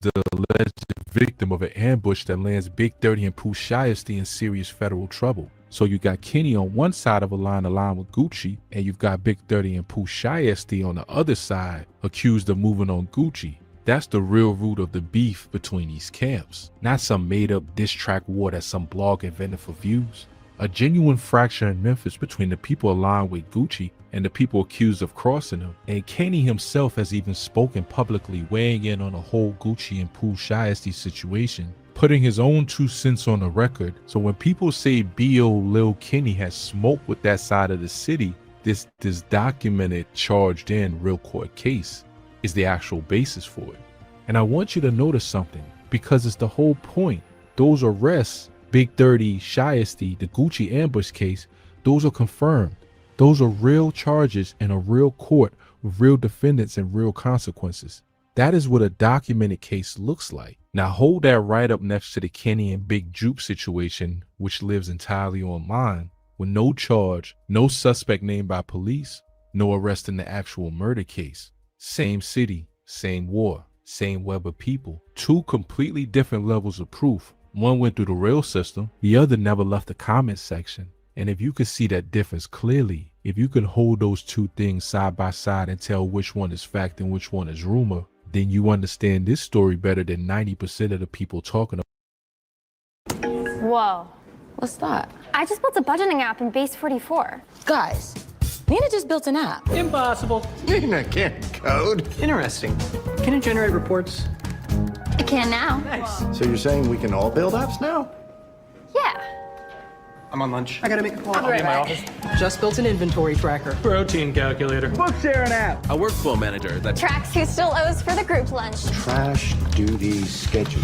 the alleged victim of an ambush that lands Big 30 and Pooh Shiesty in serious federal trouble. So you got Kenny on one side of a line aligned with Gucci, and you've got Big 30 and Pooh Shiesty on the other side, accused of moving on Gucci. That's the real root of the beef between these camps, not some made up diss track war that some blog invented for views. a genuine fracture in Memphis between the people aligned with Gucci and the people accused of crossing him. And Kenny himself has even spoken publicly, weighing in on the whole Gucci and Pooh Shiesty situation, putting his own 2 cents on the record. So when people say B.O. Lil Kenny has smoke with that side of the city, this documented, charged in real court case is the actual basis for it. And I want you to notice something, because it's the whole point. Those arrests, Big 30, Shiesty, the Gucci ambush case, those are confirmed. Those are real charges in a real court with real defendants and real consequences. That is what a documented case looks like. Now hold that right up next to the Kenny and Big Jupe situation, which lives entirely online, with no charge, no suspect named by police, no arrest in the actual murder case. Same city, same war, same web of people. 2 completely different levels of proof. One went through the real system, the other never left the comment section. And if you could see that difference clearly, if you could hold those 2 things side by side and tell which one is fact and which one is rumor, then you understand this story better than 90% of the people talking about. Whoa. What's that? I just built a budgeting app in Base 44. Guys, Nina just built an app. Impossible. Nina can't code. Interesting. Can it generate reports? I can now. Nice. So you're saying we can all build apps now? Yeah. I'm on lunch. I gotta make a call. I'll be in my back. office. Just built an inventory tracker. Protein calculator. Book sharing app. A workflow manager that Tracks who still owes for the group lunch. Trash duty schedule.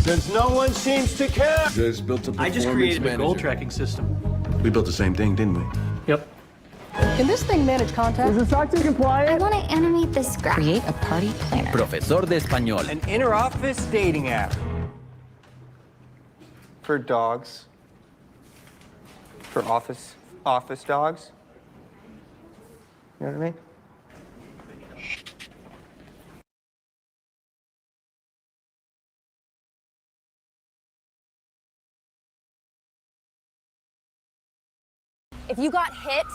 Since no one seems to care. just built a I just performance created a manager. goal tracking system. We built the same thing, didn't we? Yep. Can this thing manage contact? Is the SOC compliant? I want to animate this graph. Create a party planner. Profesor de español. An inter-office dating app. For dogs. For office dogs. You know what I mean? If you got hit,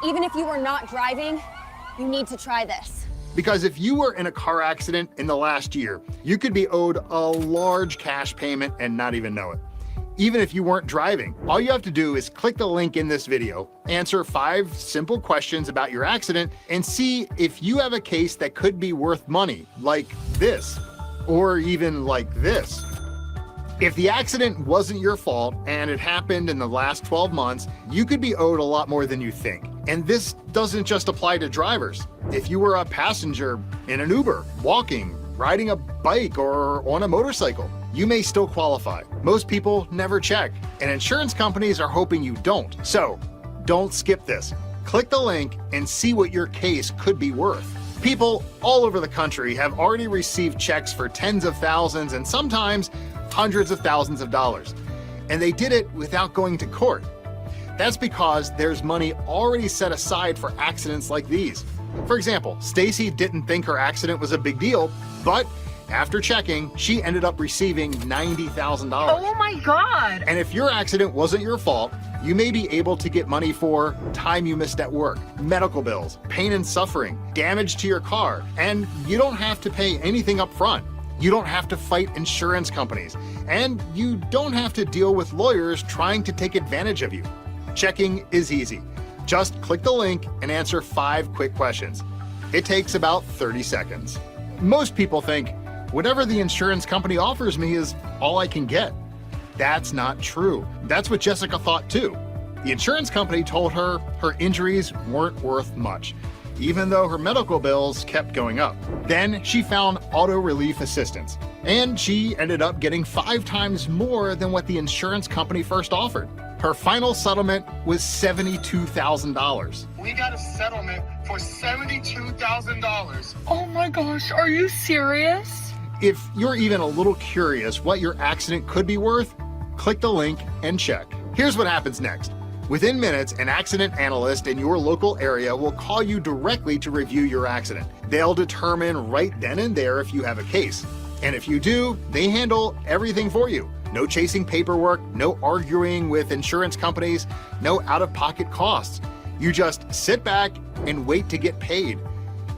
even if you were not driving, you need to try this. Because if you were in a car accident in the last year, you could be owed a large cash payment and not even know it. Even if you weren't driving, all you have to do is click the link in this video, answer 5 simple questions about your accident, and see if you have a case that could be worth money, like this, or even like this. If the accident wasn't your fault and it happened in the last 12 months, you could be owed a lot more than you think. And this doesn't just apply to drivers. If you were a passenger in an Uber, walking, riding a bike, or on a motorcycle, you may still qualify. Most people never check, and insurance companies are hoping you don't. So, don't skip this. Click the link and see what your case could be worth. People all over the country have already received checks for tens of thousands and sometimes hundreds of thousands of dollars, and they did it without going to court. That's because there's money already set aside for accidents like these. For example, Stacy didn't think her accident was a big deal, but after checking, she ended up receiving $90,000. Oh my God! And if your accident wasn't your fault, you may be able to get money for time you missed at work, medical bills, pain and suffering, damage to your car, and you don't have to pay anything up front. You don't have to fight insurance companies, and you don't have to deal with lawyers trying to take advantage of you. Checking is easy. Just click the link and answer 5 quick questions. It takes about 30 seconds. Most people think, whatever the insurance company offers me is all I can get. That's not true. That's what Jessica thought too. The insurance company told her her injuries weren't worth much, even though her medical bills kept going up. Then she found auto relief assistance, and she ended up getting 5 times more than what the insurance company first offered. Her final settlement was $72,000. We got a settlement for $72,000. Oh my gosh, are you serious? If you're even a little curious what your accident could be worth, click the link and check. Here's what happens next. Within minutes, an accident analyst in your local area will call you directly to review your accident. They'll determine right then and there if you have a case. And if you do, they handle everything for you. No chasing paperwork, no arguing with insurance companies, no out-of-pocket costs. You just sit back and wait to get paid.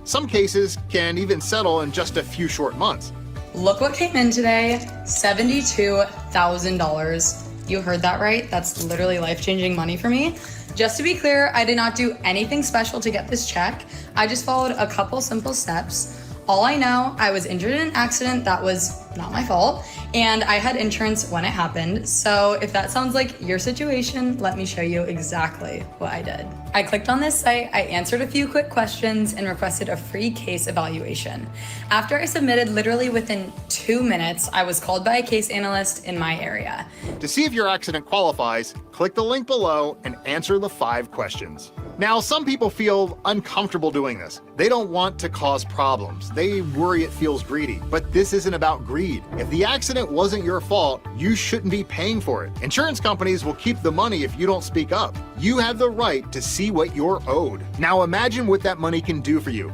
Some cases can even settle in just a few short months. Look what came in today, $72,000. You heard that right. That's literally life-changing money for me. Just to be clear, I did not do anything special to get this check. I just followed a couple simple steps. All I know, I was injured in an accident that was not my fault, and I had insurance when it happened. So if that sounds like your situation, let me show you exactly what I did. I clicked on this site, I answered a few quick questions, and requested a free case evaluation. After I submitted, literally within 2 minutes, I was called by a case analyst in my area. To see if your accident qualifies, click the link below and answer the 5 questions. Now, some people feel uncomfortable doing this. They don't want to cause problems. They worry it feels greedy. But this isn't about greed. If the accident wasn't your fault, you shouldn't be paying for it. Insurance companies will keep the money if you don't speak up. You have the right to see what you're owed. Now imagine what that money can do for you.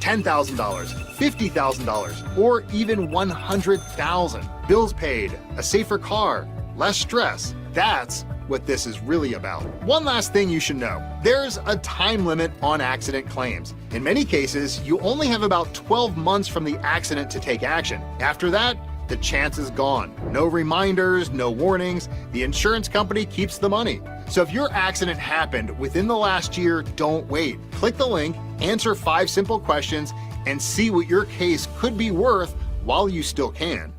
$10,000, $50,000, or even $100,000. Bills paid, a safer car, less stress. That's what this is really about. One last thing you should know. There's a time limit on accident claims. In many cases, you only have about 12 months from the accident to take action. After that, the chance is gone. No reminders, no warnings. The insurance company keeps the money. So if your accident happened within the last year, don't wait. Click the link, answer 5 simple questions, and see what your case could be worth while you still can.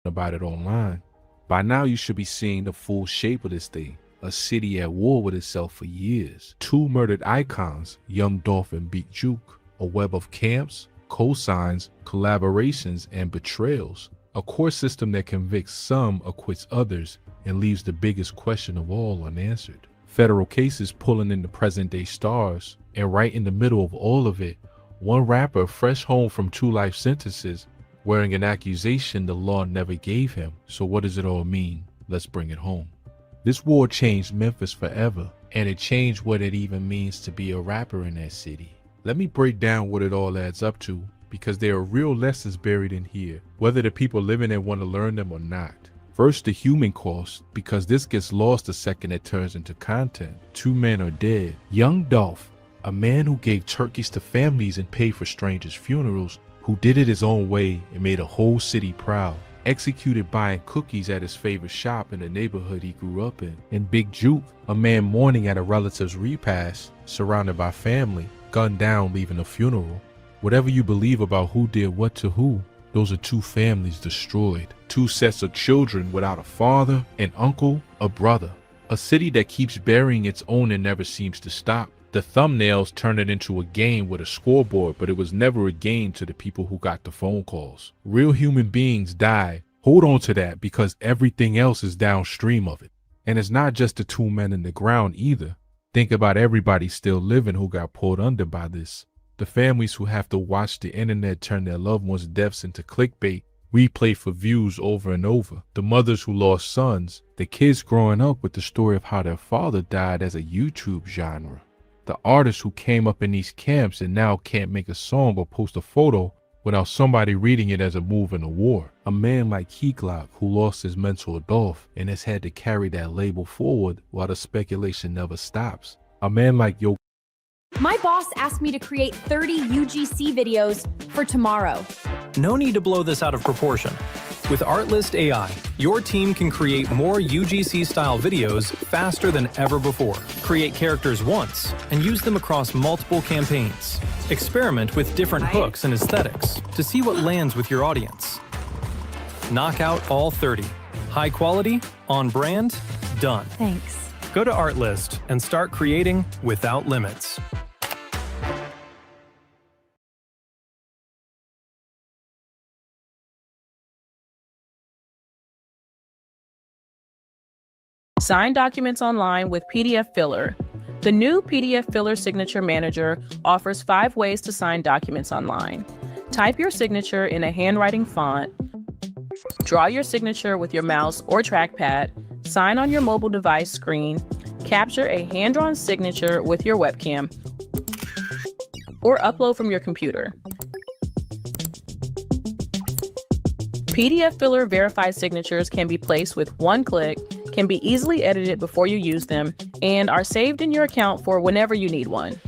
About it online. By now you should be seeing the full shape of this thing. A city at war with itself for years. 2 murdered icons, Young Dolph and Big Juke. A web of camps, cosigns, collaborations, and betrayals. A court system that convicts some, acquits others, and leaves the biggest question of all unanswered. Federal cases pulling in the present-day stars, and right in the middle of all of it, one rapper fresh home from 2 life sentences, wearing an accusation the law never gave him. So what does it all mean? Let's bring it home. This war changed Memphis forever, and it changed what it even means to be a rapper in that city. Let me break down what it all adds up to, because there are real lessons buried in here, whether the people living it want to learn them or not. First, the human cost, because this gets lost the second it turns into content. 2 men are dead. Young Dolph, a man who gave turkeys to families and paid for strangers' funerals, who did it his own way and made a whole city proud, executed buying cookies at his favorite shop in the neighborhood he grew up in. And Big Juke, a man mourning at a relative's repast, surrounded by family, gunned down leaving a funeral. Whatever you believe about who did what to who, those are 2 families destroyed. 2 sets of children without a father, an uncle, a brother. A city that keeps burying its own and never seems to stop. The thumbnails turned it into a game with a scoreboard, but it was never a game to the people who got the phone calls. Real human beings die. Hold on to that, because everything else is downstream of it. And it's not just the 2 men in the ground either. Think about everybody still living who got pulled under by this. The families who have to watch the internet turn their loved ones' deaths into clickbait, replay for views over and over. The mothers who lost sons. The kids growing up with the story of how their father died as a YouTube genre. The artists who came up in these camps and now can't make a song or post a photo without somebody reading it as a move in a war. A man like Heeklock, who lost his mentor Dolph and has had to carry that label forward while the speculation never stops. A man like Yo. My boss asked me to create 30 UGC videos for tomorrow. No need to blow this out of proportion. With Artlist AI, your team can create more UGC-style videos faster than ever before. Create characters once and use them across multiple campaigns. Experiment with different hooks and aesthetics to see what lands with your audience. Knock out all 30. High quality, on brand, done. Thanks. Go to Artlist and start creating without limits. Sign documents online with PDF Filler. The new PDF Filler Signature Manager offers 5 ways to sign documents online. Type your signature in a handwriting font, draw your signature with your mouse or trackpad, sign on your mobile device screen, capture a hand-drawn signature with your webcam, or upload from your computer. PDF Filler verified signatures can be placed with one click, can be easily edited before you use them, and are saved in your account for whenever you need one.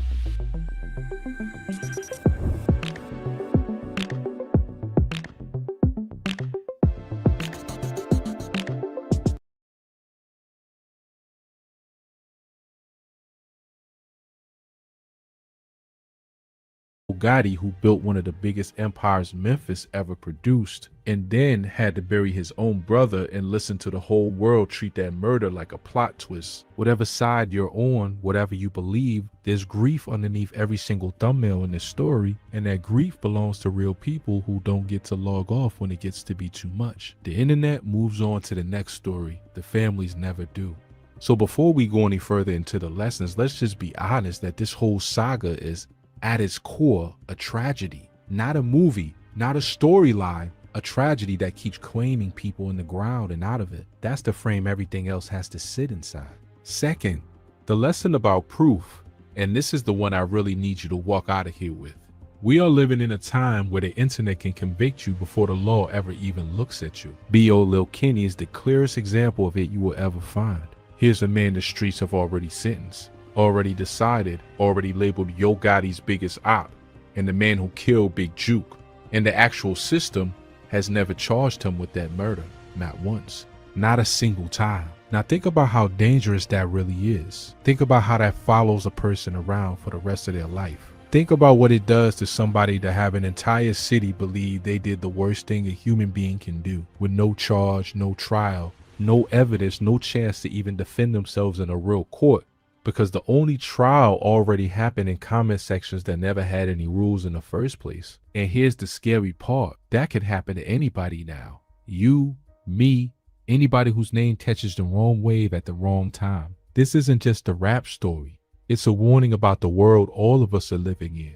Gotti, who built one of the biggest empires Memphis ever produced, and then had to bury his own brother and listen to the whole world treat that murder like a plot twist. Whatever side you're on, whatever you believe, there's grief underneath every single thumbnail in this story, and that grief belongs to real people who don't get to log off when it gets to be too much. The internet moves on to the next story. The families never do. So before we go any further into the lessons, let's just be honest that this whole saga is at its core a tragedy, not a movie, not a storyline, a tragedy that keeps claiming people in the ground and out of it. That's the frame everything else has to sit inside. Second, the lesson about proof, and this is the one I really need you to walk out of here with. We are living in a time where the internet can convict you before the law ever even looks at you. B.O. Lil Kenny is the clearest example of it you will ever find. Here's a man the streets have already sentenced, already decided, already labeled Yo Gotti's biggest op, and the man who killed Big Juke. And the actual system has never charged him with that murder, not once, not a single time. Now think about how dangerous that really is. Think about how that follows a person around for the rest of their life. Think about what it does to somebody to have an entire city believe they did the worst thing a human being can do, with no charge, no trial, no evidence, no chance to even defend themselves in a real court. Because the only trial already happened in comment sections that never had any rules in the first place. And here's the scary part. That could happen to anybody now. You, me, anybody whose name catches the wrong wave at the wrong time. This isn't just a rap story. It's a warning about the world all of us are living in.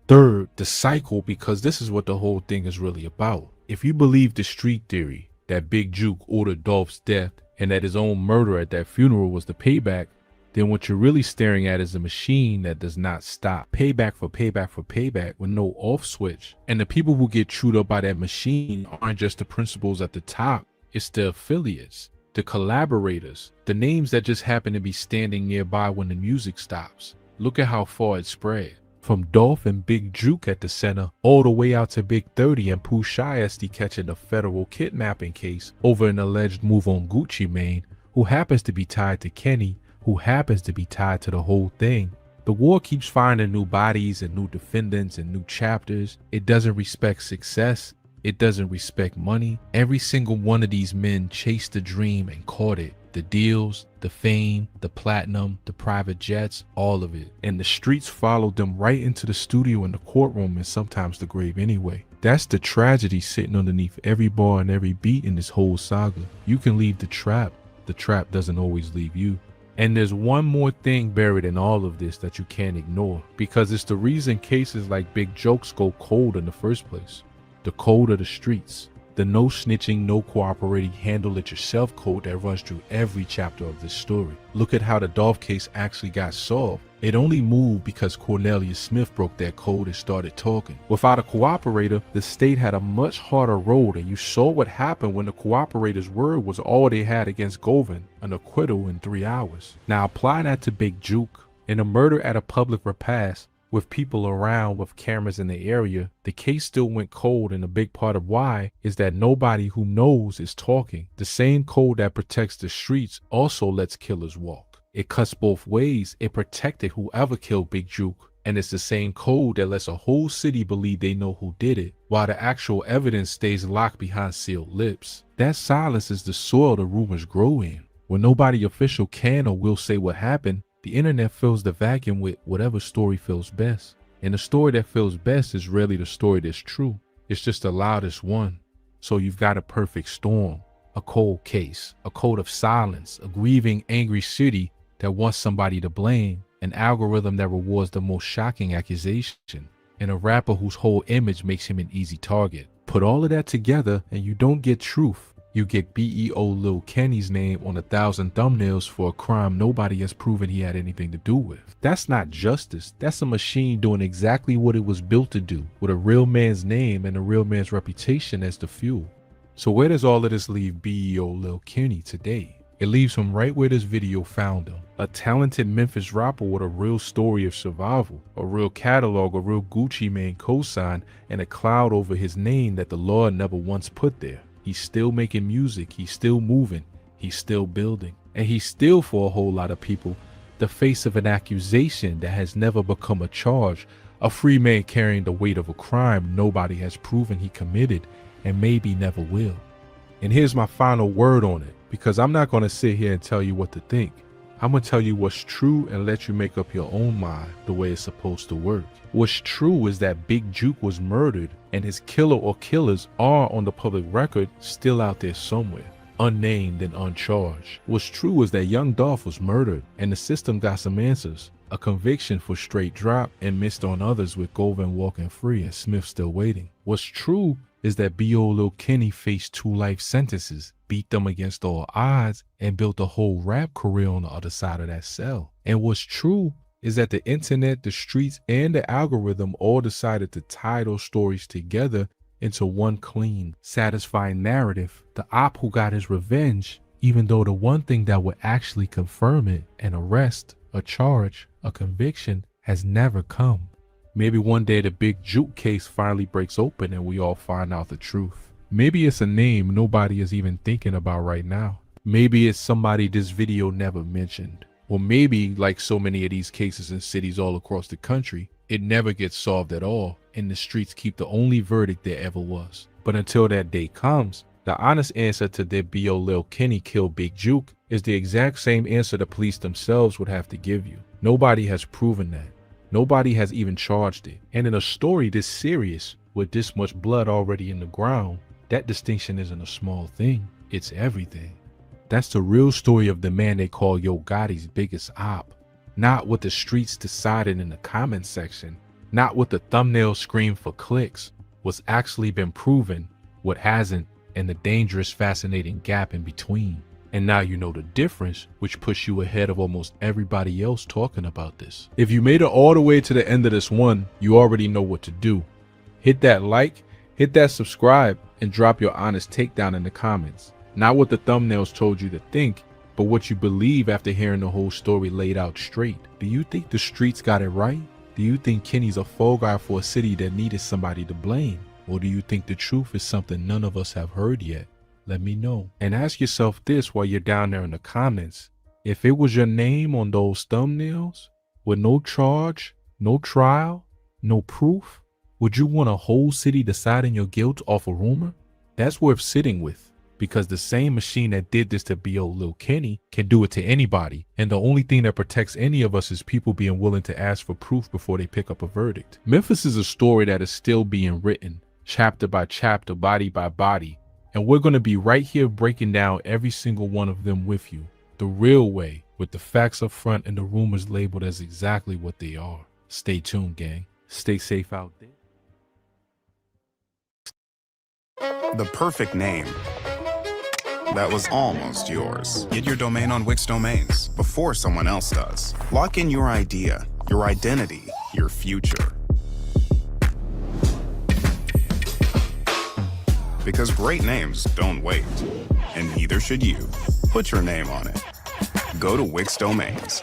Third, the cycle, because this is what the whole thing is really about. If you believe the street theory that Big Juke ordered Dolph's death and that his own murder at that funeral was the payback, then what you're really staring at is a machine that does not stop. Payback for payback for payback with no off switch. And the people who get chewed up by that machine aren't just the principals at the top. It's the affiliates, the collaborators, the names that just happen to be standing nearby when the music stops. Look at how far it spread. From Dolph and Big Juke at the center, all the way out to Big 30 and Pooh Shiesty catching a federal kidnapping case over an alleged move on Gucci Mane, who happens to be tied to Kenny, who happens to be tied to the whole thing. The war keeps finding new bodies and new defendants and new chapters. It doesn't respect success. It doesn't respect money. Every single one of these men chased the dream and caught it. The deals, the fame, the platinum, the private jets, all of it. And the streets followed them right into the studio and the courtroom and sometimes the grave anyway. That's the tragedy sitting underneath every bar and every beat in this whole saga. You can leave the trap doesn't always leave you. And there's one more thing buried in all of this that you can't ignore, because it's the reason cases like Big Jokes go cold in the first place. The code of the streets. The no snitching, no cooperating, handle it yourself code that runs through every chapter of this story. Look at how the Dolph case actually got solved. It only moved because Cornelius Smith broke that code and started talking. Without a cooperator, the state had a much harder road, and you saw what happened when the cooperator's word was all they had against Govan, an acquittal in 3 hours. Now apply that to Big Juke. In a murder at a public repast, with people around with cameras in the area, the case still went cold, and a big part of why is that nobody who knows is talking. The same code that protects the streets also lets killers walk. It cuts both ways. It protected whoever killed Big Juke, and it's the same code that lets a whole city believe they know who did it, while the actual evidence stays locked behind sealed lips. That silence is the soil the rumors grow in. When nobody official can or will say what happened, the internet fills the vacuum with whatever story feels best. And the story that feels best is rarely the story that's true. It's just the loudest one. So you've got a perfect storm, a cold case, a code of silence, a grieving, angry city that wants somebody to blame, an algorithm that rewards the most shocking accusation, and a rapper whose whole image makes him an easy target. Put all of that together and you don't get truth. You get BEO Lil Kenny's name on 1,000 thumbnails for a crime nobody has proven he had anything to do with. That's not justice. That's a machine doing exactly what it was built to do, with a real man's name and a real man's reputation as the fuel. So where does all of this leave BEO Lil Kenny today? It leaves him right where this video found him. A talented Memphis rapper with a real story of survival, a real catalog, a real Gucci Mane cosign, and a cloud over his name that the Lord never once put there. He's still making music, he's still moving, he's still building, and he's still, for a whole lot of people, the face of an accusation that has never become a charge, a free man carrying the weight of a crime nobody has proven he committed and maybe never will. And here's my final word on it, because I'm not going to sit here and tell you what to think. I'm going to tell you what's true and let you make up your own mind the way it's supposed to work. What's true is that Big Juke was murdered and his killer or killers are on the public record still out there somewhere, unnamed and uncharged. What's true is that Young Dolph was murdered and the system got some answers. A conviction for straight drop and missed on others with Govan walking free and Smith still waiting. What's true is that B.O. Lil Kenny faced 2 life sentences, beat them against all odds, and built a whole rap career on the other side of that cell. And what's true is that the internet, the streets, and the algorithm all decided to tie those stories together into one clean, satisfying narrative. The op who got his revenge, even though the one thing that would actually confirm it, an arrest, a charge, a conviction, has never come. Maybe one day the Big Juke case finally breaks open and we all find out the truth. Maybe it's a name nobody is even thinking about right now. Maybe it's somebody this video never mentioned. Or maybe, like so many of these cases in cities all across the country, it never gets solved at all and the streets keep the only verdict there ever was. But until that day comes, the honest answer to did B.O. Lil Kenny kill Big Juke is the exact same answer the police themselves would have to give you. Nobody has proven that. Nobody has even charged it. And in a story this serious, with this much blood already in the ground, that distinction isn't a small thing, it's everything. That's the real story of the man they call Yo Gotti's biggest op. Not what the streets decided in the comments section, not what the thumbnail screamed for clicks, what's actually been proven, what hasn't, and the dangerous, fascinating gap in between. And now you know the difference, which puts you ahead of almost everybody else talking about this. If you made it all the way to the end of this one, you already know what to do. Hit that like, hit that subscribe, and drop your honest takedown in the comments. Not what the thumbnails told you to think, but what you believe after hearing the whole story laid out straight. Do you think the streets got it right? Do you think Kenny's a fall guy for a city that needed somebody to blame? Or do you think the truth is something none of us have heard yet? Let me know. And ask yourself this while you're down there in the comments. If it was your name on those thumbnails, with no charge, no trial, no proof, would you want a whole city deciding your guilt off a rumor? That's worth sitting with, because the same machine that did this to B.O. Lil Kenny can do it to anybody. And the only thing that protects any of us is people being willing to ask for proof before they pick up a verdict. Memphis is a story that is still being written, chapter by chapter, body by body. And we're going to be right here breaking down every single one of them with you, the real way, with the facts up front and the rumors labeled as exactly what they are. Stay tuned, gang. Stay safe out there. The perfect name that was almost yours. Get your domain on Wix Domains before someone else does. Lock in your idea, your identity, your future. Because great names don't wait, and neither should you. Put your name on it. Go to Wix Domains.